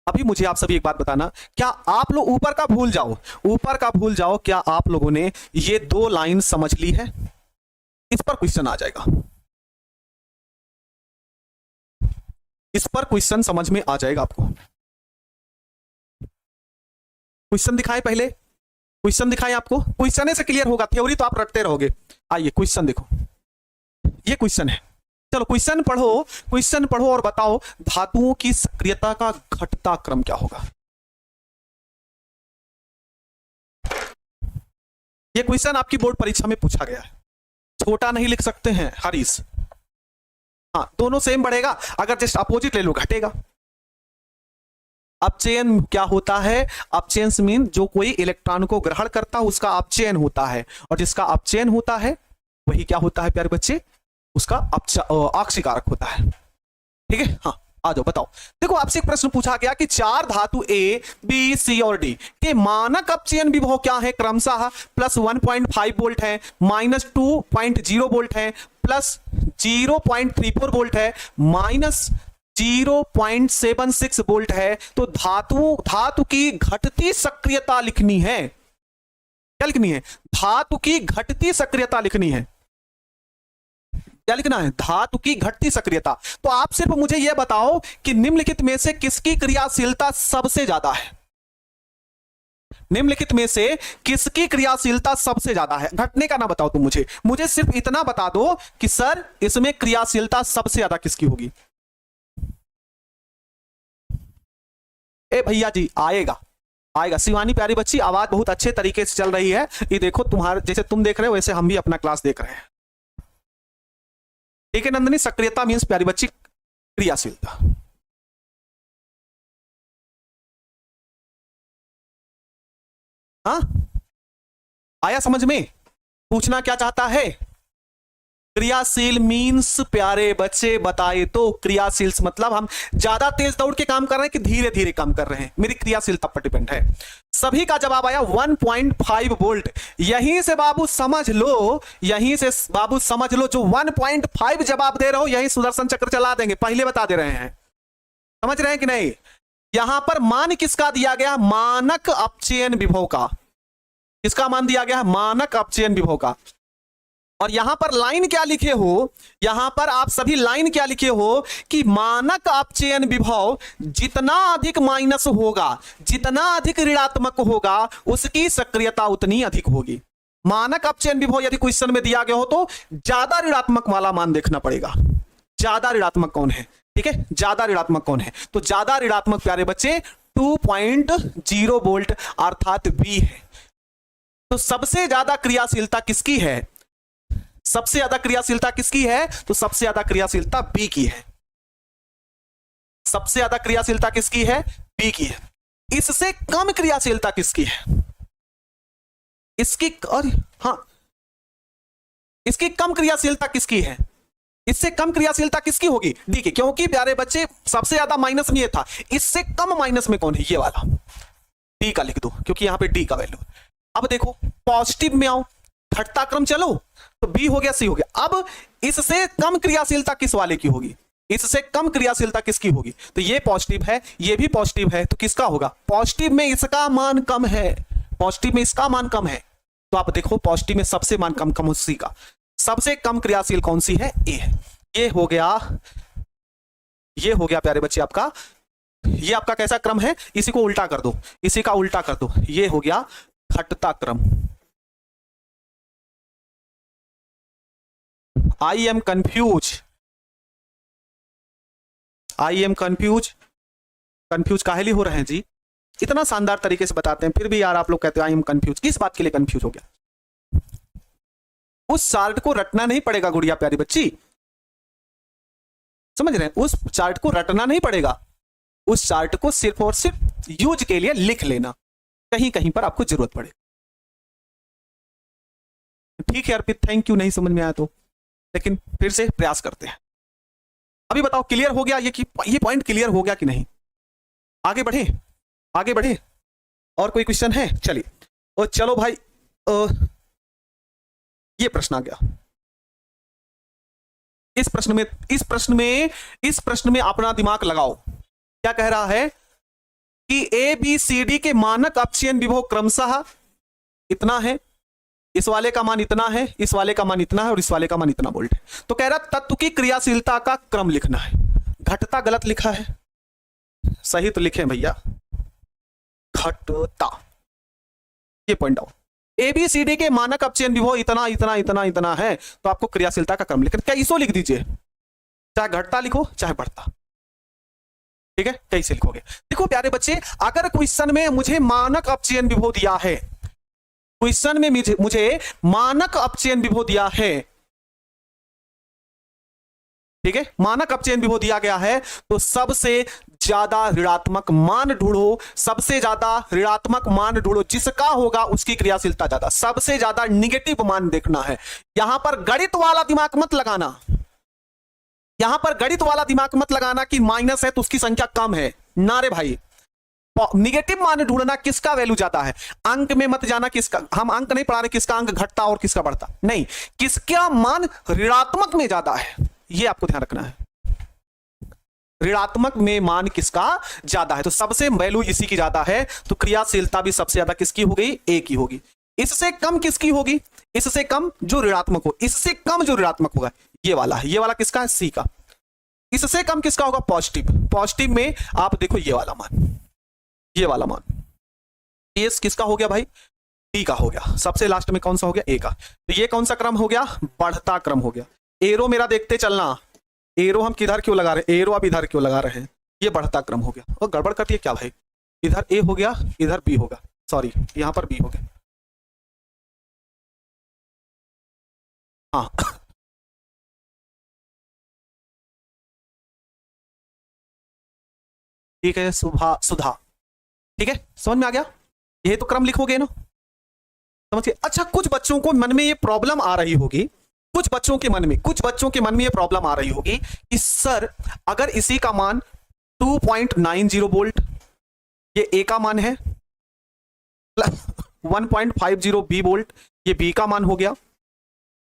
अभी मुझे आप सभी एक बात बताना, क्या आप लोग ऊपर का भूल जाओ, ऊपर का भूल जाओ, क्या आप लोगों ने ये दो लाइन समझ ली है? इस पर क्वेश्चन आ जाएगा, इस पर क्वेश्चन समझ में आ जाएगा आपको। क्वेश्चन दिखाए, पहले क्वेश्चन दिखाए आपको, क्वेश्चन से क्लियर होगा, थ्योरी तो आप रटते रहोगे। आइए क्वेश्चन देखो, ये क्वेश्चन है, चलो क्वेश्चन पढ़ो, क्वेश्चन पढ़ो और बताओ धातुओं की सक्रियता का घटता क्रम क्या होगा। ये क्वेश्चन आपकी बोर्ड परीक्षा में पूछा गया है, छोटा नहीं लिख सकते हैं हरीश। हाँ दोनों सेम बढ़ेगा, अगर जस्ट अपोजिट ले लो घटेगा। अपचयन क्या होता है, अपचयन मीन जो कोई इलेक्ट्रॉन को ग्रहण करता है उसका अपचयन होता है, और जिसका अपचयन होता है वही क्या होता है प्यारे बच्चे, उसका ऑक्सीकारक होता है। ठीक है, हाँ आ जाओ बताओ। देखो आपसे एक प्रश्न पूछा गया कि चार धातु ए बी सी और डी के मानक अपचयन विभव क्या है, क्रमशः प्लस 1.5 वोल्ट है, माइनस 2.0 वोल्ट है, प्लस 0.34 वोल्ट है, माइनस 0.76 वोल्ट है। तो धातु की घटती सक्रियता लिखनी है, क्या लिखनी है, धातु की घटती सक्रियता लिखनी है। क्या लिखना है, धातु की घटती सक्रियता। तो आप सिर्फ मुझे यह बताओ कि निम्नलिखित में से किसकी क्रियाशीलता सबसे ज्यादा है, निम्नलिखित में से किसकी क्रियाशीलता सबसे ज्यादा है, घटने का ना बताओ तुम मुझे सिर्फ इतना बता दो कि सर इसमें क्रियाशीलता सबसे ज्यादा किसकी होगी। ए भैया जी आएगा आएगा। शिवानी प्यारी बच्ची आवाज बहुत अच्छे तरीके से चल रही है, ये देखो तुम्हारे जैसे तुम देख रहे हो वैसे हम भी अपना क्लास देख रहे हैं। ठीक है नंदनी, सक्रियता मीन्स प्यारी बच्ची क्रियाशीलता। हाँ आया समझ में, पूछना क्या चाहता है। क्रियाशील मीन्स प्यारे बच्चे बताए तो, क्रियाशील मतलब हम ज्यादा तेज दौड़ के काम कर रहे हैं कि धीरे धीरे काम कर रहे हैं, मेरी क्रियाशीलता पर डिपेंड है। सभी का जवाब आया 1.5 वोल्ट। यहीं से बाबू समझ लो, यहीं से बाबू समझ लो, जो 1.5 जवाब दे रहे हो यहीं सुदर्शन चक्र चला देंगे, पहले बता दे रहे हैं। समझ रहे हैं कि नहीं। यहां पर मान किसका दिया गया, मानक अपचयन विभव का। किसका मान दिया गया, मानक अपचयन विभव का। और यहां पर लाइन क्या लिखे हो, यहां पर आप सभी लाइन क्या लिखे हो कि मानक अपचयन विभव जितना अधिक माइनस होगा, जितना अधिक ऋणात्मक होगा, उसकी सक्रियता उतनी अधिक होगी। मानक अपचयन विभव यदि क्वेश्चन में दिया गया हो तो ज्यादा ऋणात्मक वाला मान देखना पड़ेगा, ज्यादा ऋणात्मक कौन है। ठीक है, ज्यादा ऋणात्मक कौन है, तो ज्यादा ऋणात्मक प्यारे बच्चे 2.0 वोल्ट अर्थात बी है। तो सबसे ज्यादा क्रियाशीलता किसकी है, सबसे ज्यादा क्रियाशीलता किसकी है, तो सबसे ज्यादा क्रियाशीलता बी की है। सबसे ज्यादा क्रियाशीलता किसकी है, बी की है। इससे कम क्रियाशीलता किसकी है, इसकी, और हाँ इसकी कम क्रियाशीलता किसकी है, इससे कम क्रियाशीलता किसकी होगी, डी की। क्योंकि प्यारे बच्चे सबसे ज्यादा माइनस में ये था, इससे कम माइनस में कौन है, ये वाला डी का लिख दो, क्योंकि यहां पे डी का वैल्यू। अब देखो पॉजिटिव में आओ, घटता क्रम चलो, तो बी हो गया सी हो गया। अब इससे कम क्रियाशीलता किस वाले की होगी, इससे कम क्रियाशीलता किसकी होगी, तो ये पॉजिटिव है, ये भी पॉजिटिव है, तो किसका होगा, पॉजिटिव में इसका मान कम है, पॉजिटिव में इसका मान कम है। तो आप देखो पॉजिटिव में सबसे मान कम कम सी का, सबसे कम क्रियाशील कौन सी है, ए है। ये हो गया, ये हो गया प्यारे बच्चे आपका, ये आपका कैसा क्रम है, इसी को उल्टा कर दो, इसी का उल्टा कर दो, ये हो गया घटता क्रम। I am confuse, I am confuse, confuse काहे हो रहे हैं जी, इतना शानदार तरीके से बताते हैं फिर भी यार आप लोग कहते हैं आई एम कंफ्यूज। किस बात के लिए कंफ्यूज हो गया, उस चार्ट को रटना नहीं पड़ेगा गुड़िया प्यारी बच्ची, समझ रहे हैं, उस चार्ट को रटना नहीं पड़ेगा, उस चार्ट को सिर्फ और सिर्फ यूज के लिए लिख लेना, कहीं कहीं पर आपको जरूरत पड़े। ठीक है अर्पित, थैंक यू, नहीं समझ में आया तो, लेकिन फिर से प्रयास करते हैं। अभी बताओ क्लियर हो गया ये कि ये पॉइंट क्लियर हो गया कि नहीं, आगे बढ़े, आगे बढ़े, और कोई क्वेश्चन है, चलिए। और चलो भाई ये प्रश्न आ गया, इस प्रश्न में अपना दिमाग लगाओ। क्या कह रहा है कि ए बी सी डी के मानक अपचयन विभव क्रमशः इतना है, इस वाले का मान इतना है, इस वाले का मान इतना है, और इस वाले का मान इतना वोल्ट है। तो कह रहा तत्व की क्रियाशीलता का क्रम लिखना है। घटता गलत लिखा है, सही तो लिखे भैया, घटता, ये पॉइंट आउट। एबीसीडी के मानक अपचयन विभव इतना इतना इतना इतना है, तो आपको क्रियाशीलता का क्रम लिखना, कैसो लिख दीजिए, चाहे घटता लिखो चाहे बढ़ता। ठीक है, कैसे लिखोगे, देखो प्यारे बच्चे, अगर क्वेश्चन में मुझे मानक अपचयन विभव दिया है, क्वेश्चन में मुझे मानक अपचयन विभव दिया है, ठीक है, मानक अपचयन विभव दिया गया है, तो सबसे ज्यादा ऋणात्मक मान ढूंढो, सबसे ज्यादा ऋणात्मक मान ढूंढो, जिसका होगा उसकी क्रियाशीलता ज्यादा। सबसे ज्यादा निगेटिव मान देखना है। यहां पर गणित वाला दिमाग मत लगाना, यहां पर गणित वाला दिमाग मत लगाना कि माइनस है तो उसकी संख्या कम है, ना रे भाई। निगेटिव मान ढूंढना, किसका वैल्यू ज्यादा है। अंक में मत जाना किसका, हम अंक नहीं पढ़ा रहे किसका अंक घटता और किसका बढ़ता, नहीं, किसका मान ऋणात्मक में ज्यादा है, यह आपको ध्यान रखना है। ऋणात्मक में मान किसका ज्यादा है, तो सबसे वैल्यू इसी की ज्यादा है, तो क्रियाशीलता भी सबसे ज्यादा किसकी होगी, ए की होगी। इससे कम किसकी होगी, इससे कम जो ऋणात्मक हो, इससे कम जो ऋणात्मक होगा, ये वाला किसका है, सी का। इससे कम किसका होगा, पॉजिटिव। पॉजिटिव में आप देखो ये वाला मान, ये वाला मान, ये किसका हो गया भाई, डी का हो गया। सबसे लास्ट में कौन सा हो गया, ए का। तो ये कौन सा क्रम हो गया, बढ़ता क्रम हो गया। एरो मेरा देखते चलना, एरो हम किधर क्यों लगा रहे हैं, एरो अब इधर क्यों लगा रहे हैं, ये बढ़ता क्रम हो गया। और गड़बड़ करती है क्या भाई, इधर ए हो गया, इधर बी होगा, सॉरी यहां पर बी हो गया। हाँ ठीक है, सुधा, ठीक है, समझ में आ गया। ये तो क्रम लिखोगे ना, समझिए। अच्छा, कुछ बच्चों को मन में ये प्रॉब्लम आ रही होगी, कुछ बच्चों के मन में ये प्रॉब्लम आ रही होगी कि सर अगर इसी का मान 2.90 वोल्ट, ये ए का मान है, प्लस 1.50 बी वोल्ट, ये बी का मान हो गया,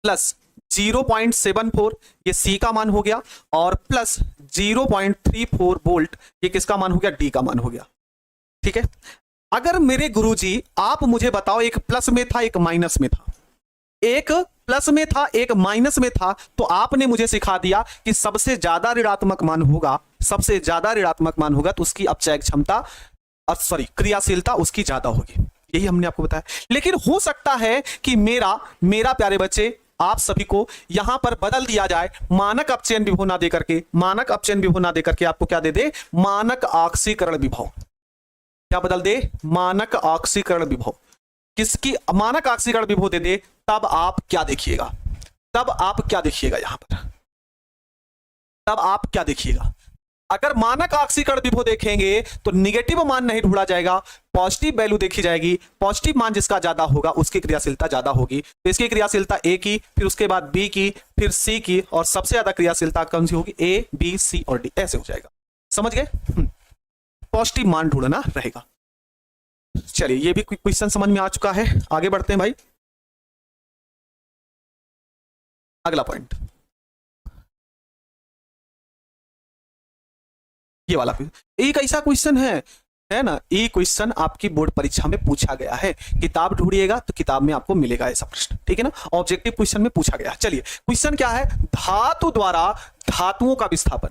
प्लस 0.74 ये सी का मान हो गया, और प्लस 0.34 वोल्ट ये किसका मान हो गया, डी का मान हो गया। ठीक है, अगर मेरे गुरुजी आप मुझे बताओ, एक प्लस में था एक माइनस में था, एक प्लस में था एक माइनस में था, तो आपने मुझे सिखा दिया कि सबसे ज्यादा ऋणात्मक मान होगा, सबसे ज्यादा ऋणात्मक मान होगा तो उसकी अपचय क्षमता, सॉरी क्रियाशीलता उसकी ज्यादा होगी, यही हमने आपको बताया। लेकिन हो सकता है कि मेरा प्यारे बच्चे आप सभी को यहां पर बदल दिया जाए, मानक अपचयन विभव ना देकर के, मानक अपचयन विभव ना देकर के आपको क्या दे दे, मानक ऑक्सीकरण विभव। क्या बदल दे, मानक ऑक्सीकरण विभव। किसकी मानक ऑक्सीकरण विभव दे दे, तब आप क्या देखिएगा, तब आप क्या देखिएगा यहां पर, तब आप क्या देखिएगा, अगर मानक ऑक्सीकरण विभव देखेंगे तो निगेटिव मान नहीं ढूंढा जाएगा, पॉजिटिव वैल्यू देखी जाएगी, पॉजिटिव मान जिसका ज्यादा होगा उसकी क्रियाशीलता ज्यादा होगी। तो इसकी क्रियाशीलता ए की, फिर उसके बाद बी की, फिर सी की, और सबसे ज्यादा क्रियाशीलता कौन सी होगी, ए बी सी और डी, ऐसे हो जाएगा। समझ गए, पॉजिटिव मान ढूंढना रहेगा। चलिए, ये भी क्वेश्चन समझ में आ चुका है, आगे बढ़ते हैं भाई। अगला पॉइंट, ये वाला एक ऐसा क्वेश्चन है ना, ये क्वेश्चन आपकी बोर्ड परीक्षा में पूछा गया है, किताब ढूंढिएगा तो किताब में आपको मिलेगा ऐसा प्रश्न, ठीक है ना, ऑब्जेक्टिव क्वेश्चन में पूछा गया। चलिए, क्वेश्चन क्या है, धातु द्वारा धातुओं का विस्थापन,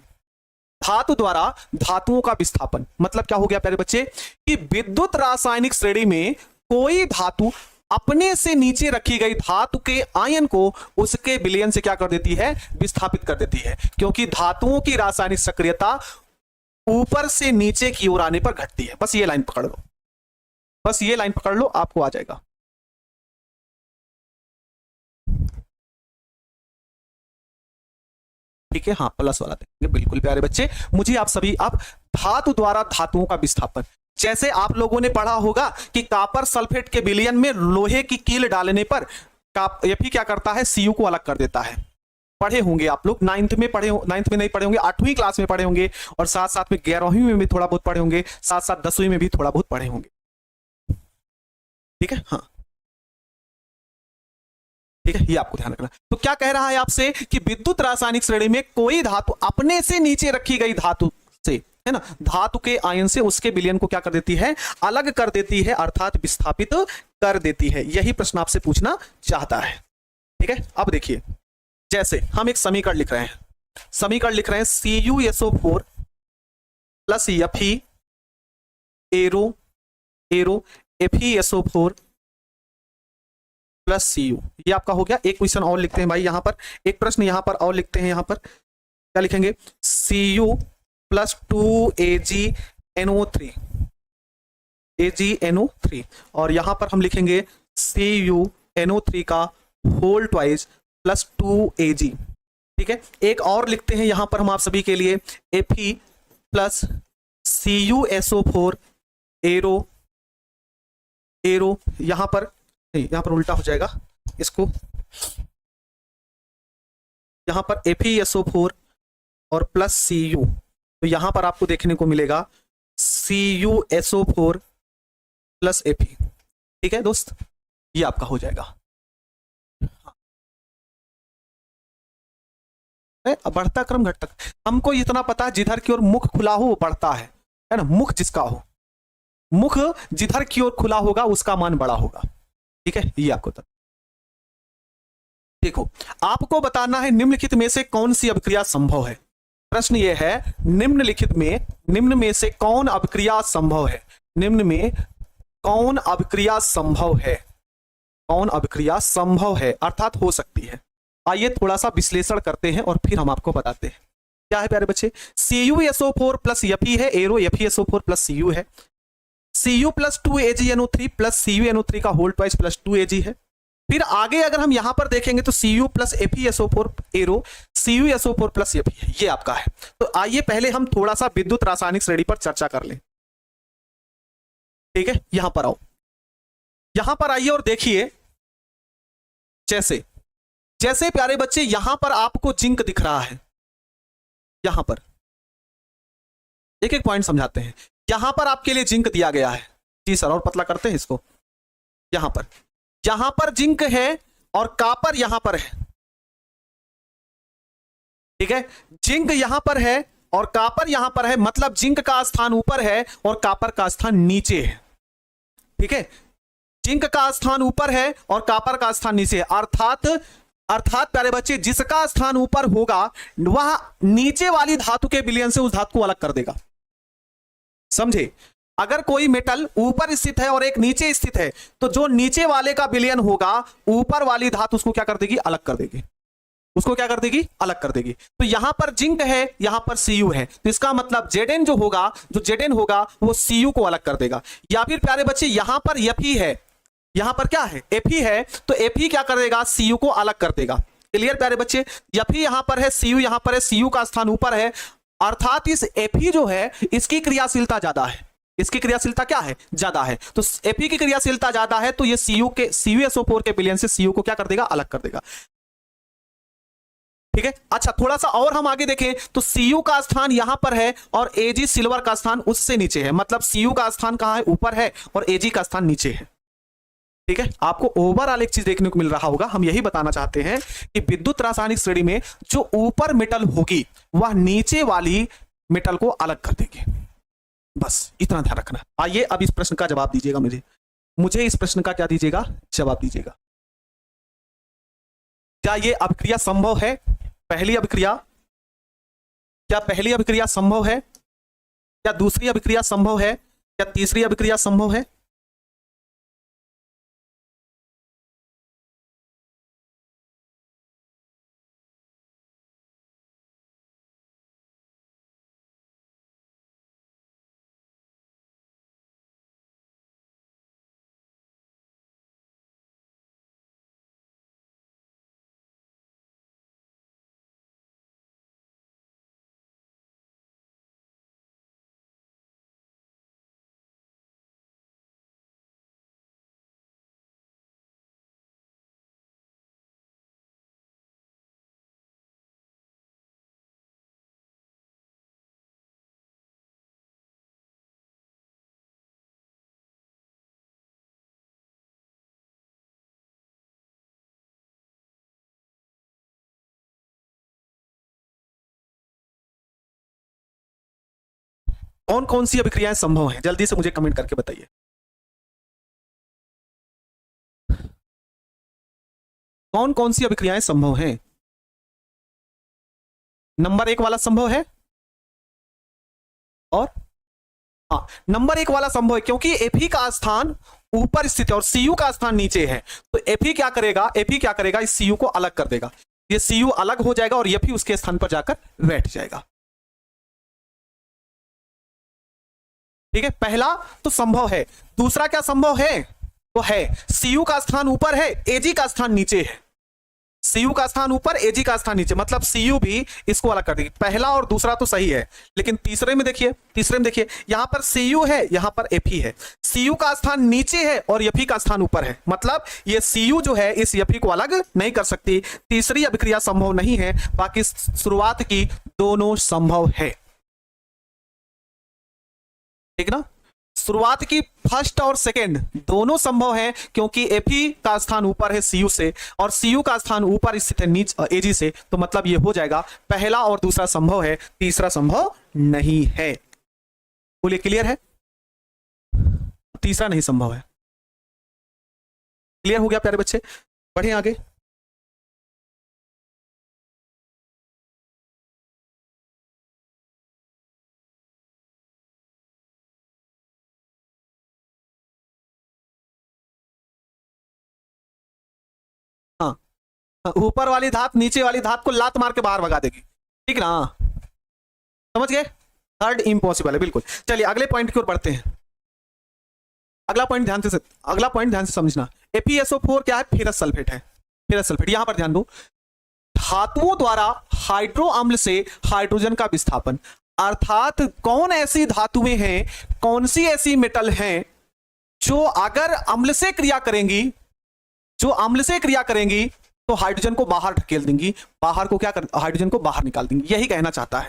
धातु द्वारा धातुओं का विस्थापन मतलब क्या हो गया प्यारे बच्चे, कि विद्युत रासायनिक श्रेणी में कोई धातु अपने से नीचे रखी गई धातु के आयन को उसके विलयन से क्या कर देती है, विस्थापित कर देती है, क्योंकि धातुओं की रासायनिक सक्रियता ऊपर से नीचे की ओर आने पर घटती है। बस ये लाइन पकड़ लो, बस ये लाइन पकड़ लो, आपको आ जाएगा। ठीक है, हाँ प्लस वाला देखेंगे, बिल्कुल प्यारे बच्चे। मुझे आप सभी, आप धातु द्वारा धातुओं का विस्थापन, जैसे आप लोगों ने पढ़ा होगा कि कॉपर सल्फेट के विलयन में लोहे की कील डालने पर Fe क्या करता है, Cu को अलग कर देता है। पढ़े होंगे आप लोग, नाइन्थ में पढ़े, नाइन्थ में नहीं पढ़े होंगे, 8वीं क्लास में पढ़े होंगे, और साथ साथ में 11वीं में भी थोड़ा बहुत पढ़े होंगे, साथ साथ 10वीं में भी थोड़ा बहुत पढ़े होंगे। ठीक है, हाँ ठीक है, ये आपको ध्यान रखना। तो क्या कह रहा है आपसे कि विद्युत रासायनिक श्रेणी में कोई धातु अपने से नीचे रखी गई धातु से, है ना, धातु के आयन से उसके विलयन को क्या कर देती है, अलग कर देती है, अर्थात विस्थापित कर देती है। यही प्रश्न आपसे पूछना चाहता है। ठीक है, अब देखिए, जैसे हम एक समीकरण लिख रहे हैं, समीकरण लिख रहे हैं CuSO4 plus Fe arrow arrow FeSO4 plus Cu, ये आपका हो गया। एक क्वेश्चन और लिखते हैं भाई यहां पर, एक प्रश्न यहां पर और लिखते हैं, यहां पर क्या लिखेंगे, Cu प्लस 2AgNO3 AgNO3, और यहां पर हम लिखेंगे CuNO3 का होल ट्वाइस प्लस 2Ag। ठीक है, एक और लिखते हैं यहां पर हम आप सभी के लिए, Fe plus CuSO4 arrow arrow, यहां पर नहीं, यहां पर उल्टा हो जाएगा इसको, यहां पर FeSO4 और प्लस Cu, तो यहां पर आपको देखने को मिलेगा CuSO4 प्लस Fe। ठीक है दोस्त, ये आपका हो जाएगा। बढ़ता क्रम घटता, हमको इतना पता है जिधर की ओर मुख खुला हो वो बढ़ता है ना, मुख जिसका हो, मुख जिधर की ओर खुला होगा उसका मान बड़ा होगा। ठीक है, ये आपको देखो, आपको बताना है निम्नलिखित में से कौन सी अभिक्रिया संभव है। प्रश्न यह है निम्न में से कौन अभिक्रिया संभव है, निम्न में कौन अभिक्रिया संभव है, कौन अभिक्रिया संभव है अर्थात हो सकती है। आइए थोड़ा सा विश्लेषण करते हैं और फिर हम आपको बताते हैं क्या है प्यारे बच्चे। CuSO4 प्लस Fe है, एरो FeSO4 प्लस Cu है, Cu plus 2AgNO3 plus CuNO3 का होल ट्वाइस प्लस 2Ag है। फिर आगे अगर हम यहां पर देखेंगे तो Cu plus FeSO4 arrow CuSO4 plus Fe है, ये आपका है। तो आइए पहले हम थोड़ा सा विद्युत रासायनिक श्रेणी पर चर्चा कर लें। ठीक है, यहां पर आओ, यहां पर आइए और देखिए, जैसे जैसे प्यारे बच्चे यहां पर आपको जिंक दिख रहा है, यहां पर एक एक पॉइंट समझाते हैं। यहां पर आपके लिए जिंक दिया गया है, जी सर, और पतला करते हैं इसको। यहां पर जिंक है और कापर यहां पर है। ठीक है, जिंक यहां पर है और कापर यहां पर है, मतलब जिंक का स्थान ऊपर है और कापर का स्थान नीचे है। ठीक है, जिंक का स्थान ऊपर है और कापर का स्थान नीचे है, अर्थात प्यारे बच्चे जिसका स्थान ऊपर होगा वह नीचे वाली धातु के विलयन से उस धातु को अलग कर देगा। समझे, अगर कोई मेटल ऊपर स्थित है और एक नीचे स्थित है तो जो नीचे वाले का विलयन होगा ऊपर वाली धातु उसको क्या कर देगी, अलग कर देगी, उसको क्या कर देगी, अलग कर देगी। तो यहां पर जिंक है, यहां पर Cu है, तो इसका मतलब Zn जो Zn होगा वो Cu को अलग कर देगा। या फिर प्यारे बच्चे यहां पर Fe है, यहां पर क्या है, Fe है, तो Fe क्या कर देगा, Cu को अलग कर देगा। क्लियर प्यारे बच्चे, Fe यहां पर है, Cu यहां पर है, Cu का स्थान ऊपर है, अर्थात इस Fe जो है इसकी क्रियाशीलता ज्यादा है, इसकी क्रियाशीलता क्या है, ज्यादा है। तो Fe की क्रियाशीलता ज्यादा है तो ये CuSO4 के विलयन से Cu को क्या कर देगा, अलग कर देगा। ठीक है, अच्छा थोड़ा सा और हम आगे देखें तो Cu का स्थान यहां पर है और Ag सिल्वर का स्थान उससे नीचे है, मतलब Cu का स्थान कहां है, ऊपर है, और Ag का स्थान नीचे है। ठीक है, आपको ओवरऑल एक चीज देखने को मिल रहा होगा। हम यही बताना चाहते हैं कि विद्युत रासायनिक श्रेणी में जो ऊपर मेटल होगी वह नीचे वाली मेटल को अलग कर देगी, बस इतना ध्यान रखना। आइए अब इस प्रश्न का जवाब दीजिएगा, मुझे इस प्रश्न का क्या दीजिएगा, जवाब दीजिएगा। क्या ये अभिक्रिया संभव है, पहली अभिक्रिया, क्या पहली अभिक्रिया संभव है, क्या दूसरी अभिक्रिया संभव है, क्या तीसरी अभिक्रिया संभव है? कौन कौन सी अभिक्रियाएं संभव हैं, जल्दी से मुझे कमेंट करके बताइए। कौन कौन सी अभिक्रियाएं संभव हैं? नंबर 1 वाला संभव है, और हाँ नंबर 1 वाला संभव है क्योंकि Fe का स्थान ऊपर स्थित है और Cu का स्थान नीचे है, तो Fe क्या करेगा, इस Cu को अलग कर देगा, ये Cu अलग हो जाएगा और Fe उसके स्थान पर जाकर बैठ जाएगा। ठीक है, पहला तो संभव है। दूसरा क्या संभव है, तो है Cu का स्थान ऊपर है, Ag का स्थान नीचे है, Cu का स्थान ऊपर, Ag का स्थान नीचे, मतलब Cu भी इसको अलग कर देगी। पहला और दूसरा तो सही है, लेकिन तीसरे में देखिए, यहां पर Cu है, यहां पर Fe है, Cu का स्थान नीचे है और Fe का स्थान ऊपर है, मतलब ये Cu जो है इस Fe को अलग नहीं कर सकती। तीसरी अभिक्रिया संभव नहीं है, बाकी शुरुआत की दोनों संभव है। ठीक ना, शुरुआत की फर्स्ट और सेकंड दोनों संभव है क्योंकि Fe का स्थान ऊपर है Cu से और Cu का स्थान ऊपर स्थित है नीचे Ag से, तो मतलब ये हो जाएगा पहला और दूसरा संभव है, तीसरा संभव नहीं है। बोलिए क्लियर है, तीसरा नहीं संभव है। क्लियर हो गया प्यारे बच्चे, बढ़े आगे। ऊपर वाली धात नीचे वाली धात को लात मार के बाहर भगा देगी, ठीक ना, समझ गए। थर्ड इम्पॉसिबल है बिल्कुल। चलिए अगले पॉइंट की ओर बढ़ते हैं। अगला पॉइंट ध्यान से समझना। FeSO4 क्या है? फेरस सल्फेट है। फेरस सल्फेट, यहां पर ध्यान दो, धातुओं द्वारा हाइड्रो अम्ल से हाइड्रोजन का विस्थापन, अर्थात कौन ऐसी धातुएं हैं, कौन सी ऐसी मेटल हैं जो अगर अम्ल से क्रिया करेंगी, तो हाइड्रोजन को बाहर ढकेल देंगी, हाइड्रोजन को बाहर निकाल देंगी। यही कहना चाहता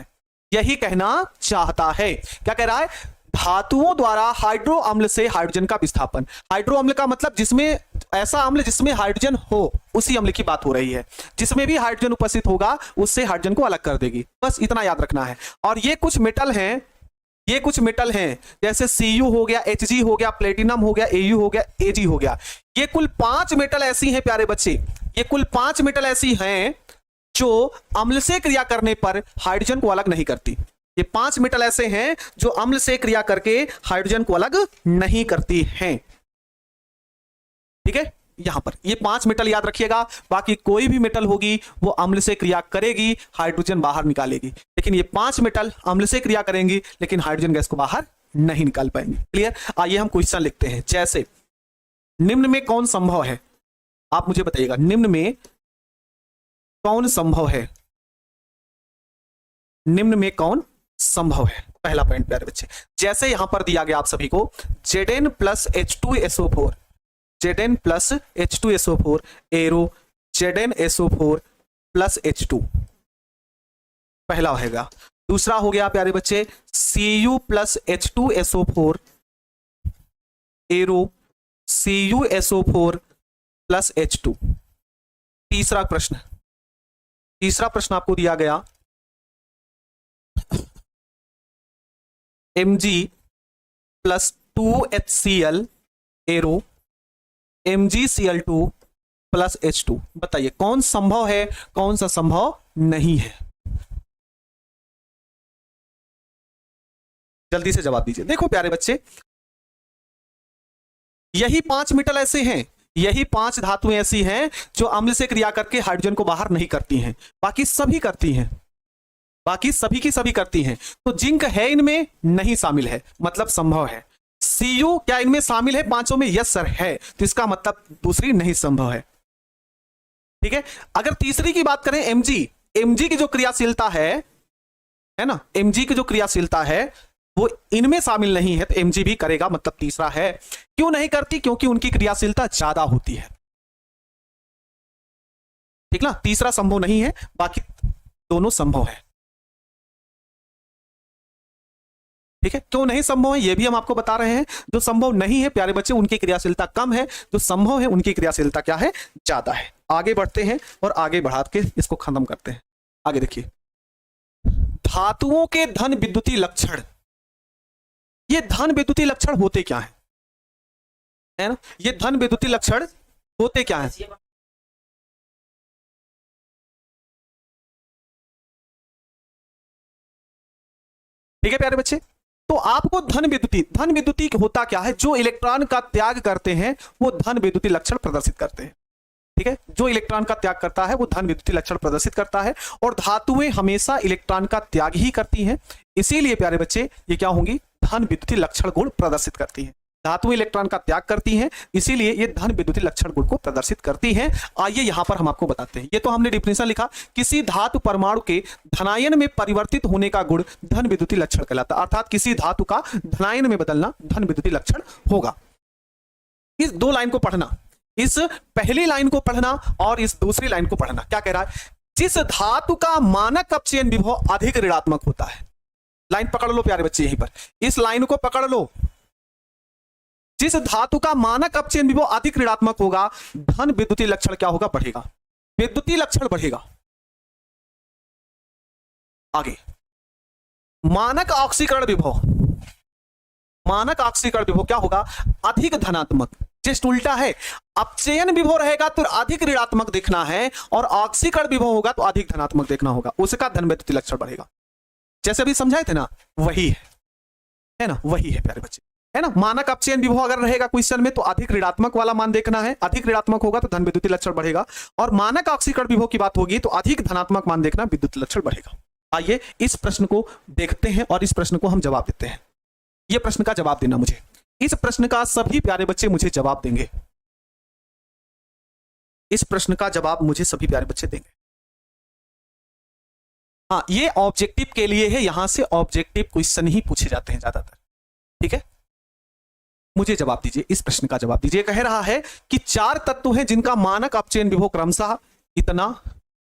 है। क्या कह रहा है? धातुओं द्वारा हाइड्रो अम्ल से हाइड्रोजन का विस्थापन। हाइड्रो अम्ल का मतलब जिसमें ऐसा अम्ल जिसमें हाइड्रोजन हो, उसी अम्ल की बात हो रही है। जिसमें भी हाइड्रोजन उपस्थित होगा उससे हाइड्रोजन को अलग कर देगी, बस इतना याद रखना है। और ये कुछ मेटल हैं, जैसे Cu हो गया, Hg हो गया, प्लेटिनम हो गया, Au हो गया, Ag हो गया। ये कुल 5 मेटल ऐसी हैं प्यारे बच्चे, ये कुल 5 मेटल ऐसी हैं जो अम्ल से क्रिया करने पर हाइड्रोजन को अलग नहीं करती। ये 5 मेटल ऐसे हैं जो अम्ल से क्रिया करके हाइड्रोजन को अलग नहीं करती हैं, ठीक है। यहां पर ये 5 मेटल याद रखिएगा। बाकी कोई भी मेटल होगी वो अम्ल से क्रिया करेगी, हाइड्रोजन बाहर निकालेगी, लेकिन ये 5 मेटल अम्ल से क्रिया करेंगी लेकिन हाइड्रोजन गैस को बाहर नहीं निकाल पाएंगे। क्लियर? आइए हम क्वेश्चन लिखते हैं। जैसे निम्न में कौन संभव है, आप मुझे बताइएगा, निम्न में कौन संभव है? निम्न में कौन संभव है? पहला पॉइंट प्यारे बच्चे, जैसे यहां पर दिया गया आप सभी को Zn plus H2SO4, Zn plus H2SO4 arrow ZnSO4 plus H2, पहला होगा। दूसरा हो गया प्यारे बच्चे Cu plus H2SO4 arrow CuSO4 plus H2। तीसरा प्रश्न आपको दिया गया Mg plus 2HCl arrow MgCl2 plus H2। बताइए कौन संभव है, कौन सा संभव नहीं है? जल्दी से जवाब दीजिए। देखो प्यारे बच्चे, यही 5 मेटल ऐसे हैं, यही 5 धातुएं ऐसी हैं जो अम्ल से क्रिया करके हाइड्रोजन को बाहर नहीं करती हैं, बाकी सभी करती हैं, बाकी सभी की सभी करती हैं। तो जिंक है इनमें, नहीं शामिल है, मतलब संभव है। Cu क्या इनमें शामिल है 5 में? यस सर है, तो इसका मतलब दूसरी नहीं संभव है, ठीक है। अगर तीसरी की बात करें Mg की जो क्रियाशीलता है ना, Mg की जो क्रियाशीलता है वो इनमें शामिल नहीं है, तो Mg भी करेगा, मतलब तीसरा है। क्यों नहीं करती? क्योंकि उनकी क्रियाशीलता ज्यादा होती है, ठीक ना। तीसरा संभव नहीं है, बाकी दोनों संभव है, ठीक है। क्यों नहीं संभव है ये भी हम आपको बता रहे हैं। जो संभव नहीं है प्यारे बच्चे उनकी क्रियाशीलता कम है, जो संभव है उनकी क्रियाशीलता क्या है? ज्यादा है। आगे बढ़ते हैं और आगे बढ़ा के इसको खत्म करते हैं। आगे देखिए, धातुओं के धन विद्युतीय लक्षण। ये धन विद्युतीय लक्षण होते क्या है ना? ये धन विद्युतीय लक्षण होते क्या है? ठीक है प्यारे बच्चे, तो आपको धन विद्युतीय होता क्या है? जो इलेक्ट्रॉन का त्याग करते हैं वो धन विद्युतीय लक्षण प्रदर्शित करते हैं, ठीक है। जो इलेक्ट्रॉन का त्याग करता है वो धन विद्युतीय लक्षण प्रदर्शित करता है, और धातुएं हमेशा इलेक्ट्रॉन का त्याग ही करती हैं, इसीलिए प्यारे बच्चे ये क्या होंगी? धन विद्युतीय लक्षण गुण प्रदर्शित करती हैं। धातुएं इलेक्ट्रॉन का त्याग करती हैं, इसीलिए ये धन विद्युतीय लक्षण गुण को प्रदर्शित करती हैं। आइए यहां पर हम आपको बताते हैं। ये तो हमने डिफिनेशन लिखा, किसी धातु परमाणु के धनायन में परिवर्तित होने का गुण धन विद्युतीय लक्षण कहलाता है, अर्थात किसी धातु का धनायन में बदलना धन विद्युतीय लक्षण होगा। इस 2 लाइन को पढ़ना, इस पहली लाइन को पढ़ना और इस दूसरी लाइन को पढ़ना। क्या कह रहा है? जिस धातु का मानक अपचयन विभव अधिक ऋणात्मक होता है। लाइन पकड़ लो प्यारे बच्चे, यहीं पर इस लाइन को पकड़ लो। जिस धातु का मानक अपचयन विभव अधिक ऋणात्मक होगा, धन विद्युतीय लक्षण क्या होगा? बढ़ेगा, विद्युतीय लक्षण बढ़ेगा। आगे, मानक ऑक्सीकरण विभव, मानक ऑक्सीकरण विभव क्या होगा? अधिक धनात्मक। जस्ट उल्टा है, अपचयन विभव रहेगा तो अधिक ऋणात्मक देखना है, और ऑक्सीकरण विभव होगा तो अधिक धनात्मक देखना होगा, उसका धन विद्युतीय लक्षण बढ़ेगा। जैसे अभी समझाए थे ना, वही है ना, वही है प्यारे बच्चे। है ना। मानक अपचयन विभव अगर रहेगा क्वेश्चन में तो अधिक ऋणात्मक वाला मान देखना है, अधिक ऋणात्मक होगा तो धन विद्युतीय लक्षण बढ़ेगा, और मानक ऑक्सीकरण विभव की बात होगी तो अधिक धनात्मक मान देखना, विद्युत लक्षण बढ़ेगा। आइए इस प्रश्न को देखते हैं और इस प्रश्न को हम जवाब देते हैं। यह प्रश्न का जवाब देना मुझे, इस प्रश्न का सभी प्यारे बच्चे मुझे जवाब देंगे, इस प्रश्न का जवाब मुझे सभी प्यारे बच्चे देंगे। हाँ, ये ऑब्जेक्टिव के लिए है, यहां से ऑब्जेक्टिव क्वेश्चन ही पूछे जाते हैं ज्यादातर, ठीक है। मुझे जवाब दीजिए, इस प्रश्न का जवाब दीजिए। कह रहा है कि 4 तत्व हैं जिनका मानक अपचयन विभव क्रमशः इतना,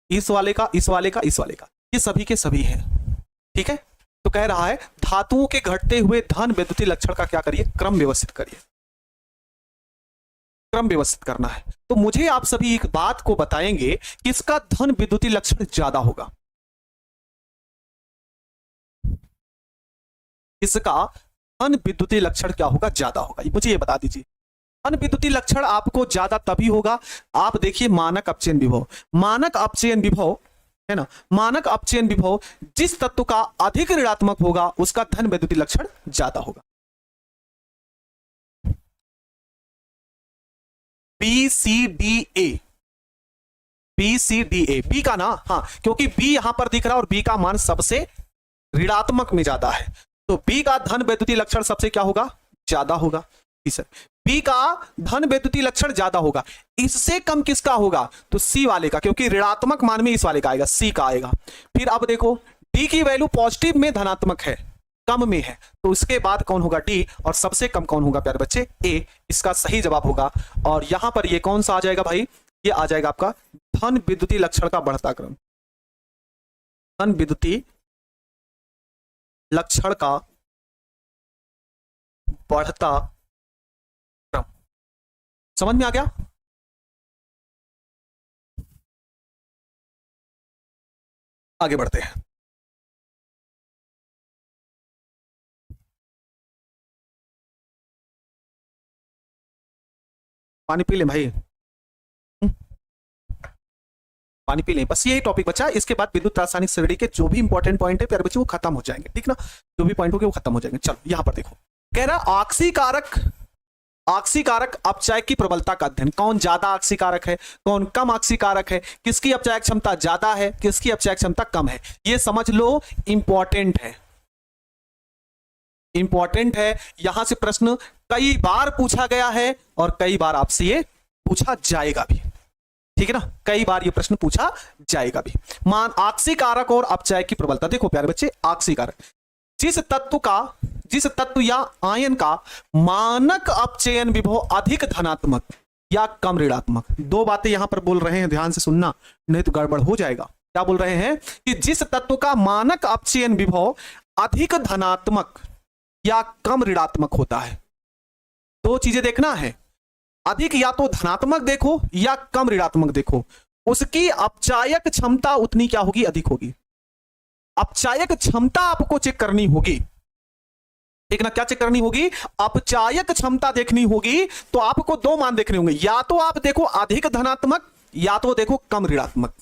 इस वाले का, इस वाले का, इस वाले का, ये सभी के सभी हैं, ठीक है। तो कह रहा है धातुओं के घटते हुए धन विद्युतीय लक्षण का क्या करिए, क्रम व्यवस्थित करिए, क्रम व्यवस्थित करना है। तो मुझे आप सभी एक बात को बताएंगे कि इसका धन विद्युतीय लक्षण ज्यादा होगा, इसका धन विद्युतीय लक्षण क्या होगा, ज्यादा होगा, मुझे ये बता दीजिए। धन विद्युतीय लक्षण आपको ज्यादा तभी होगा, आप देखिए मानक अपचयन विभव, मानक अपचयन विभव है ना, मानक अपचयन विभव जिस तत्व का अधिक ऋणात्मक होगा उसका धन विद्युतीय लक्षण ज्यादा होगा। B C D A, B C D A, B का ना, हाँ क्योंकि बी यहां पर दिख रहा है और बी का मान सबसे ऋणात्मक में ज्यादा है, तो बी का धन विद्युतीय लक्षण सबसे क्या होगा, ज्यादा होगा। जी सर, बी का धन विद्युतीय लक्षण ज्यादा होगा। इससे कम किसका होगा, तो सी वाले का, क्योंकि ऋणात्मक मान में इस वाले का आएगा, सी का आएगा। फिर अब देखो डी की वैल्यू पॉजिटिव में धनात्मक है, कम में है, तो उसके बाद कौन होगा, डी, और सबसे कम कौन होगा प्यारे बच्चे, ए, इसका सही जवाब होगा। और यहां पर ये कौन सा आ जाएगा भाई, ये आ जाएगा आपका धन विद्युतीय लक्षण का बढ़ता क्रम, धन विद्युतीय लक्षण का बढ़ता क्रम। समझ में आ गया। आगे बढ़ते हैं। पानी पी लें भाई, पानी पी लें, बस यही टॉपिक बचा। इसके बाद विद्युत रासायनिक श्रेणी के जो भी इंपॉर्टेंट पॉइंट है प्यारे बच्चे वो खत्म हो जाएंगे, ठीक ना, जो भी पॉइंट हो गए वो खत्म हो जाएंगे। चलो यहां पर देखो, कह रहा ऑक्सीकारक, ऑक्सीकारक अपचायक की प्रबलता का अध्ययन, कौन ज्यादा ऑक्सीकारक है, कौन कम ऑक्सीकारक है, किसकी अपचायक क्षमता ज्यादा है, किसकी अपचायक क्षमता कम है, ये समझ लो, इंपॉर्टेंट है, इंपॉर्टेंट है। यहां से प्रश्न कई बार पूछा गया है और कई बार आपसे ये पूछा जाएगा भी, ठीक है ना, कई बार ये प्रश्न पूछा जाएगा भी। मान ऑक्सीकारक और अपचायक की प्रबलता, देखो प्यारे बच्चे, ऑक्सीकारक जिस तत्व का, जिस तत्व या आयन का मानक अपचयन विभव अधिक धनात्मक या कम ऋणात्मक, दो बातें यहां पर बोल रहे हैं, ध्यान से सुनना नहीं तो गड़बड़ हो जाएगा। क्या बोल रहे हैं कि जिस तत्व का मानक अपचयन विभव अधिक धनात्मक या कम ऋणात्मक होता है, दो चीजें देखना है, अधिक या तो धनात्मक देखो या कम ऋणात्मक देखो, उसकी अपचायक क्षमता उतनी क्या होगी, अधिक होगी। अपचायक क्षमता आपको चेक करनी होगी, देखना क्या चेक करनी होगी, अपचायक क्षमता देखनी होगी। तो आपको दो मान देखने होंगे, या तो आप देखो अधिक धनात्मक या तो देखो कम ऋणात्मक।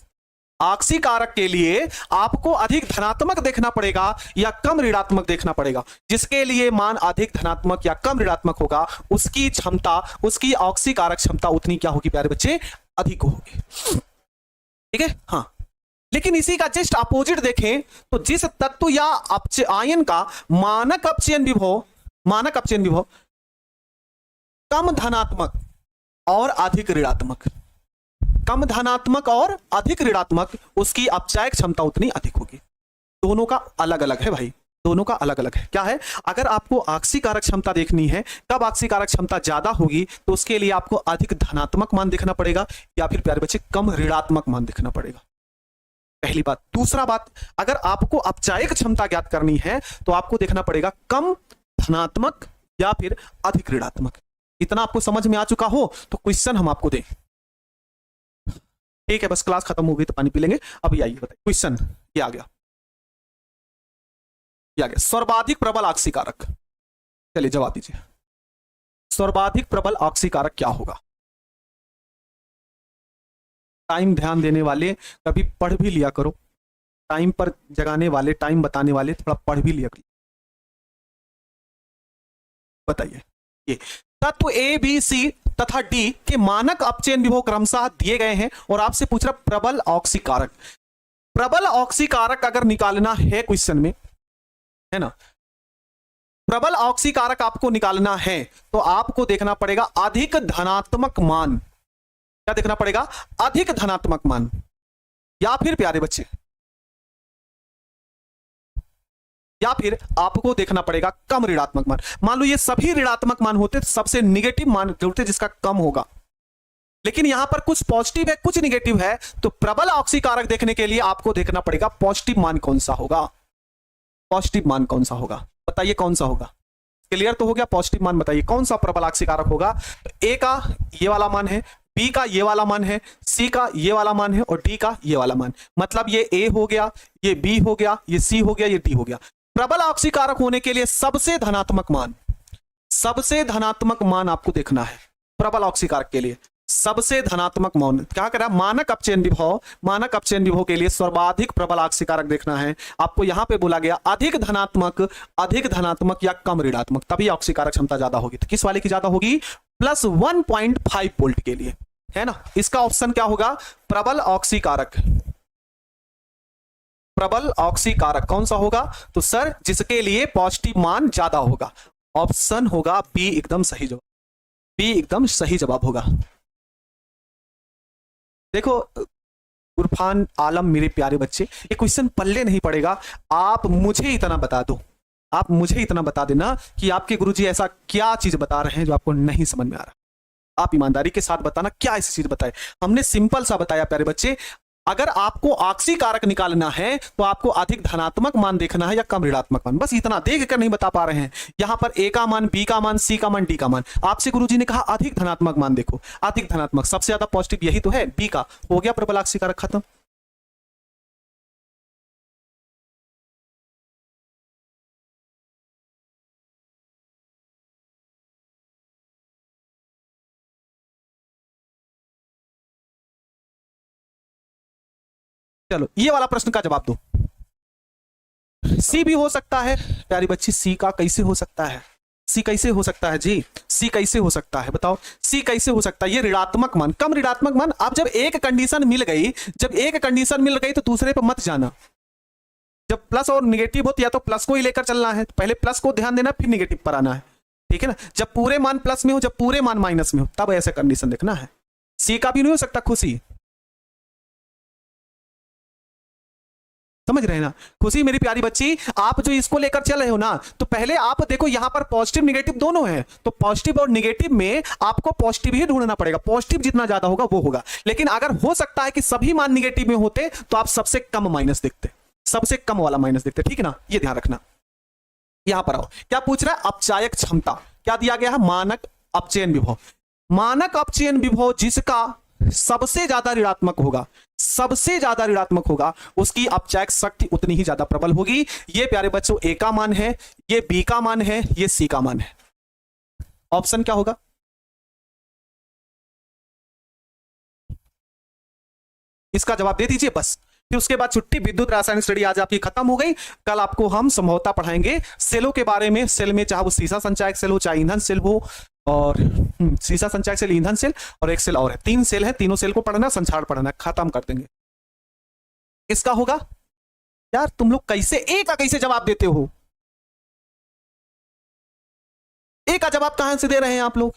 ऑक्सीकारक के लिए आपको अधिक धनात्मक देखना पड़ेगा या कम ऋणात्मक देखना पड़ेगा। जिसके लिए मान अधिक धनात्मक या कम ऋणात्मक होगा उसकी क्षमता, उसकी ऑक्सीकारक क्षमता उतनी क्या होगी प्यारे बच्चे, अधिक होगी, ठीक है। हाँ, लेकिन इसी का जस्ट अपोजिट देखें तो जिस तत्व या आयन का मानक अपचयन विभव, मानक अपचयन विभव कम धनात्मक और अधिक ऋणात्मक, कम धनात्मक और अधिक ऋणात्मक, उसकी अपचायक क्षमता उतनी अधिक होगी। दोनों का अलग अलग है भाई, दोनों का अलग अलग है। क्या है, अगर आपको ऑक्सीकारक क्षमता देखनी है, कब ऑक्सीकारक क्षमता ज्यादा होगी, तो उसके लिए आपको अधिक धनात्मक मान देखना पड़ेगा या फिर प्यारे बच्चे कम ऋणात्मक मान देखना पड़ेगा, पहली बात। दूसरा बात, अगर आपको अपचायक क्षमता ज्ञात करनी है तो आपको देखना पड़ेगा कम धनात्मक या फिर अधिक ऋणात्मक। इतना आपको समझ में आ चुका हो तो क्वेश्चन हम आपको दें, ठीक है। बस क्लास खत्म हो गई तो पानी पी लेंगे। अभी आइए बताइए क्वेश्चन, ये आ गया, ये आ गया, सर्वाधिक प्रबल ऑक्सीकारक। चलिए जवाब दीजिए, सर्वाधिक प्रबल ऑक्सीकारक क्या होगा। टाइम ध्यान देने वाले कभी पढ़ भी लिया करो, टाइम पर जगाने वाले, टाइम बताने वाले थोड़ा पढ़ भी लिया करो। बताइए। ये तत्व ए बी सी तथा डी के मानक अपचयन विभव क्रमशः दिए गए हैं और आपसे पूछ रहा प्रबल ऑक्सीकारक। प्रबल ऑक्सीकारक अगर निकालना है क्वेश्चन में, है ना, प्रबल ऑक्सीकारक आपको निकालना है तो आपको देखना पड़ेगा अधिक धनात्मक मान। क्या देखना पड़ेगा? अधिक धनात्मक मान, या फिर प्यारे बच्चे, या फिर आपको देखना पड़ेगा कम ऋणात्मक मान। मान लो ये सभी ऋणात्मक मान होते, सबसे निगेटिव मान होते जिसका कम होगा, लेकिन यहां पर कुछ पॉजिटिव है कुछ निगेटिव है, तो प्रबल ऑक्सीकारक देखने के लिए आपको देखना पड़ेगा पॉजिटिव मान कौन सा होगा। पॉजिटिव मान कौन सा होगा, बताइए कौन सा होगा? क्लियर तो हो गया? पॉजिटिव मान बताइए कौन सा प्रबल ऑक्सीकारक होगा। तो ए का ये वाला मान है, बी का ये वाला मान है, सी का ये वाला मान है और डी का ये वाला मान। मतलब ये ए हो गया, ये बी हो गया, ये सी हो गया, ये डी हो गया। प्रबल ऑक्सीकारक होने के लिए सबसे धनात्मक मान, सबसे धनात्मक मान आपको देखना है। प्रबल ऑक्सीकारक के लिए सबसे धनात्मक मान क्या करा? मानक अपचयन विभव, मानक अपचयन विभव के लिए सर्वाधिक प्रबल ऑक्सीकारक देखना है आपको। यहां पे बोला गया अधिक धनात्मक या कम ऋणात्मक, तभी ऑक्सीकारक क्षमता ज्यादा होगी। तो किस वाले की ज्यादा होगी? प्लस 1.5 वोल्ट के लिए, है ना। इसका ऑप्शन क्या होगा? प्रबल ऑक्सीकारक। प्रबल ऑक्सीकारक कौन सा होगा? तो सर जिसके लिए पॉजिटिव मान ज्यादा होगा, ऑप्शन होगा बी एकदम सही जवाब। बी एकदम सही जवाब होगा। देखो उरफान आलम मेरे प्यारे बच्चे, ये क्वेश्चन पल्ले नहीं पड़ेगा। आप मुझे इतना बता दो, आप मुझे इतना बता देना कि आपके गुरुजी ऐसा क्या चीज बता रहे हैं जो आपको नहीं समझ में आ रहा। आप ईमानदारी के साथ बताना क्या ऐसी चीज बताए। हमने सिंपल सा बताया प्यारे बच्चे, अगर आपको ऑक्सीकारक निकालना है तो आपको अधिक धनात्मक मान देखना है या कम ऋणात्मक मान, बस इतना देख कर नहीं बता पा रहे हैं। यहां पर ए का मान, बी का मान, सी का मान, डी का मान। आपसे गुरुजी ने कहा अधिक धनात्मक मान देखो, अधिक धनात्मक सबसे ज्यादा पॉजिटिव यही तो है, बी का। हो गया प्रबल ऑक्सीकारक खत्म। चलो ये वाला प्रश्न का जवाब दो। सी भी हो सकता है प्यारी बच्ची, सी का कैसे हो सकता है? सी कैसे हो सकता है जी? सी कैसे हो सकता है बताओ? सी कैसे हो सकता है? ये ऋणात्मक मान, कम ऋणात्मक मान। अब जब एक कंडीशन मिल गई, जब एक कंडीशन मिल गई तो दूसरे पर मत जाना। जब प्लस और निगेटिव हो तो या तो प्लस को ही लेकर चलना है, पहले प्लस को ध्यान देना फिर निगेटिव पर आना है, ठीक है ना। जब पूरे मान प्लस में हो, जब पूरे मान माइनस में हो, तब ऐसे कंडीशन देखना है। सी का भी नहीं हो सकता खुशी, समझ रहे हैं ना। खुशी मेरी प्यारी बच्ची, आप जो इसको लेकर चल रहे हो ना, तो पहले आप देखो यहां पर पॉजिटिव निगेटिव दोनों है, तो पॉजिटिव और निगेटिव में आपको पॉजिटिव ही ढूंढना पड़ेगा। पॉजिटिव जितना ज्यादा होगा वो होगा, लेकिन अगर हो सकता है कि सभी मान निगेटिव में होते तो आप सबसे कम माइनस देखते, सबसे कम वाला माइनस देखते, ठीक है ना। ये ध्यान रखना। यहां पर आओ, क्या पूछ रहा है? अपचायक क्षमता क्या दिया गया है? मानक अपचयन विभव। मानक अपचयन विभव जिसका सबसे ज्यादा ऋणात्मक होगा, सबसे ज्यादा ऋणात्मक होगा, उसकी अपचायक शक्ति उतनी ही ज्यादा प्रबल होगी। ये प्यारे बच्चों ए का मान है, ये बी का मान है, ये सी का मान है। ऑप्शन क्या होगा? इसका जवाब दे दीजिए बस, फिर उसके बाद छुट्टी। विद्युत रासायनिक स्टडी आज आपकी खत्म हो गई। कल आपको हम संभवतः पढ़ाएंगे सेलों के बारे में। सेल में चाहे वो सीसा संचायक सेल हो, चाहे ईंधन सेल हो, और सीसा संचायक सेल, ईंधन सेल और एक सेल और है, 3 सेल है। तीनों सेल को पढ़ना, संचार पढ़ना, खत्म कर देंगे। इसका होगा यार, तुम लोग कैसे ए का कैसे जवाब देते हो? ए का जवाब कहां से दे रहे हैं आप लोग?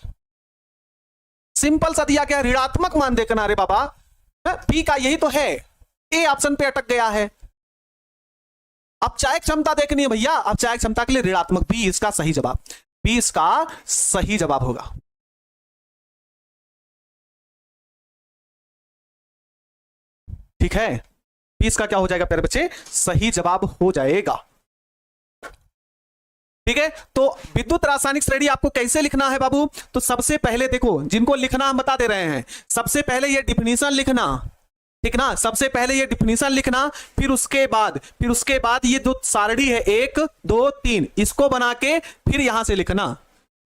सिंपल सा दिया गया, ऋणात्मक मान देखना। अरे बाबा, बी का यही तो है, ए ऑप्शन पे अटक गया है। अपचायक क्षमता देखनी है भैया, अपचायक क्षमता के लिए ऋणात्मक, बी इसका सही जवाब, बी इसका सही जवाब होगा। ठीक है, बी इसका क्या हो जाएगा प्यारे बच्चे? सही जवाब हो जाएगा। ठीक है, तो विद्युत रासायनिक श्रेणी आपको कैसे लिखना है बाबू? तो सबसे पहले देखो, जिनको लिखना हम बता दे रहे हैं, सबसे पहले ये डिफिनीशन लिखना, ठीक ना। सबसे पहले ये डिफिनीशन लिखना, फिर उसके बाद ये जो सारणी है 1 2 3, इसको बना के फिर यहां से लिखना,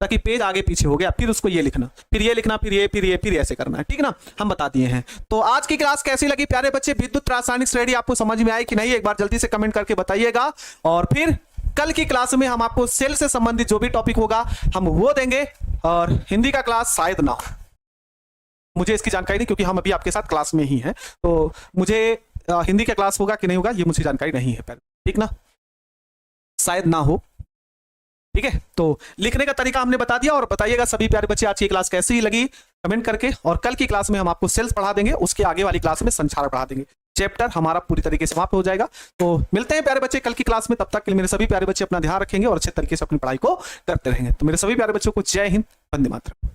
ताकि पेज आगे पीछे हो गया। फिर उसको ये लिखना, फिर ये लिखना, फिर ये, फिर ऐसे करना है, ठीक ना। हम बता दिए हैं। तो आज की क्लास कैसी लगी प्यारे बच्चे? विद्युत रासायनिक श्रेणी आपको समझ में आई कि नहीं? एक बार जल्दी से कमेंट करके बताइएगा। और फिर कल की क्लास में हम आपको सेल से संबंधित जो भी टॉपिक होगा हम वो देंगे, और हिंदी का क्लास शायद ना हो, मुझे इसकी जानकारी नहीं, क्योंकि हम अभी आपके साथ क्लास में ही हैं, तो मुझे हिंदी का क्लास होगा कि नहीं होगा ये मुझे जानकारी नहीं है पहले, ठीक ना, शायद ना हो। ठीक है, तो लिखने का तरीका हमने बता दिया, और बताइएगा सभी प्यारे बच्चे आज की क्लास कैसी लगी कमेंट करके। और कल की क्लास में हम आपको सेल्स पढ़ा देंगे, उसके आगे वाली क्लास में संचार पढ़ा देंगे, चैप्टर हमारा पूरी तरीके से समाप्त हो जाएगा। तो मिलते हैं प्यारे बच्चे कल की क्लास में, तब तक के लिए मेरे सभी प्यारे बच्चे अपना ध्यान रखेंगे और अच्छे तरीके से अपनी पढ़ाई को करते रहेंगे। तो मेरे सभी प्यारे बच्चों को जय हिंद, वंदे मातरम।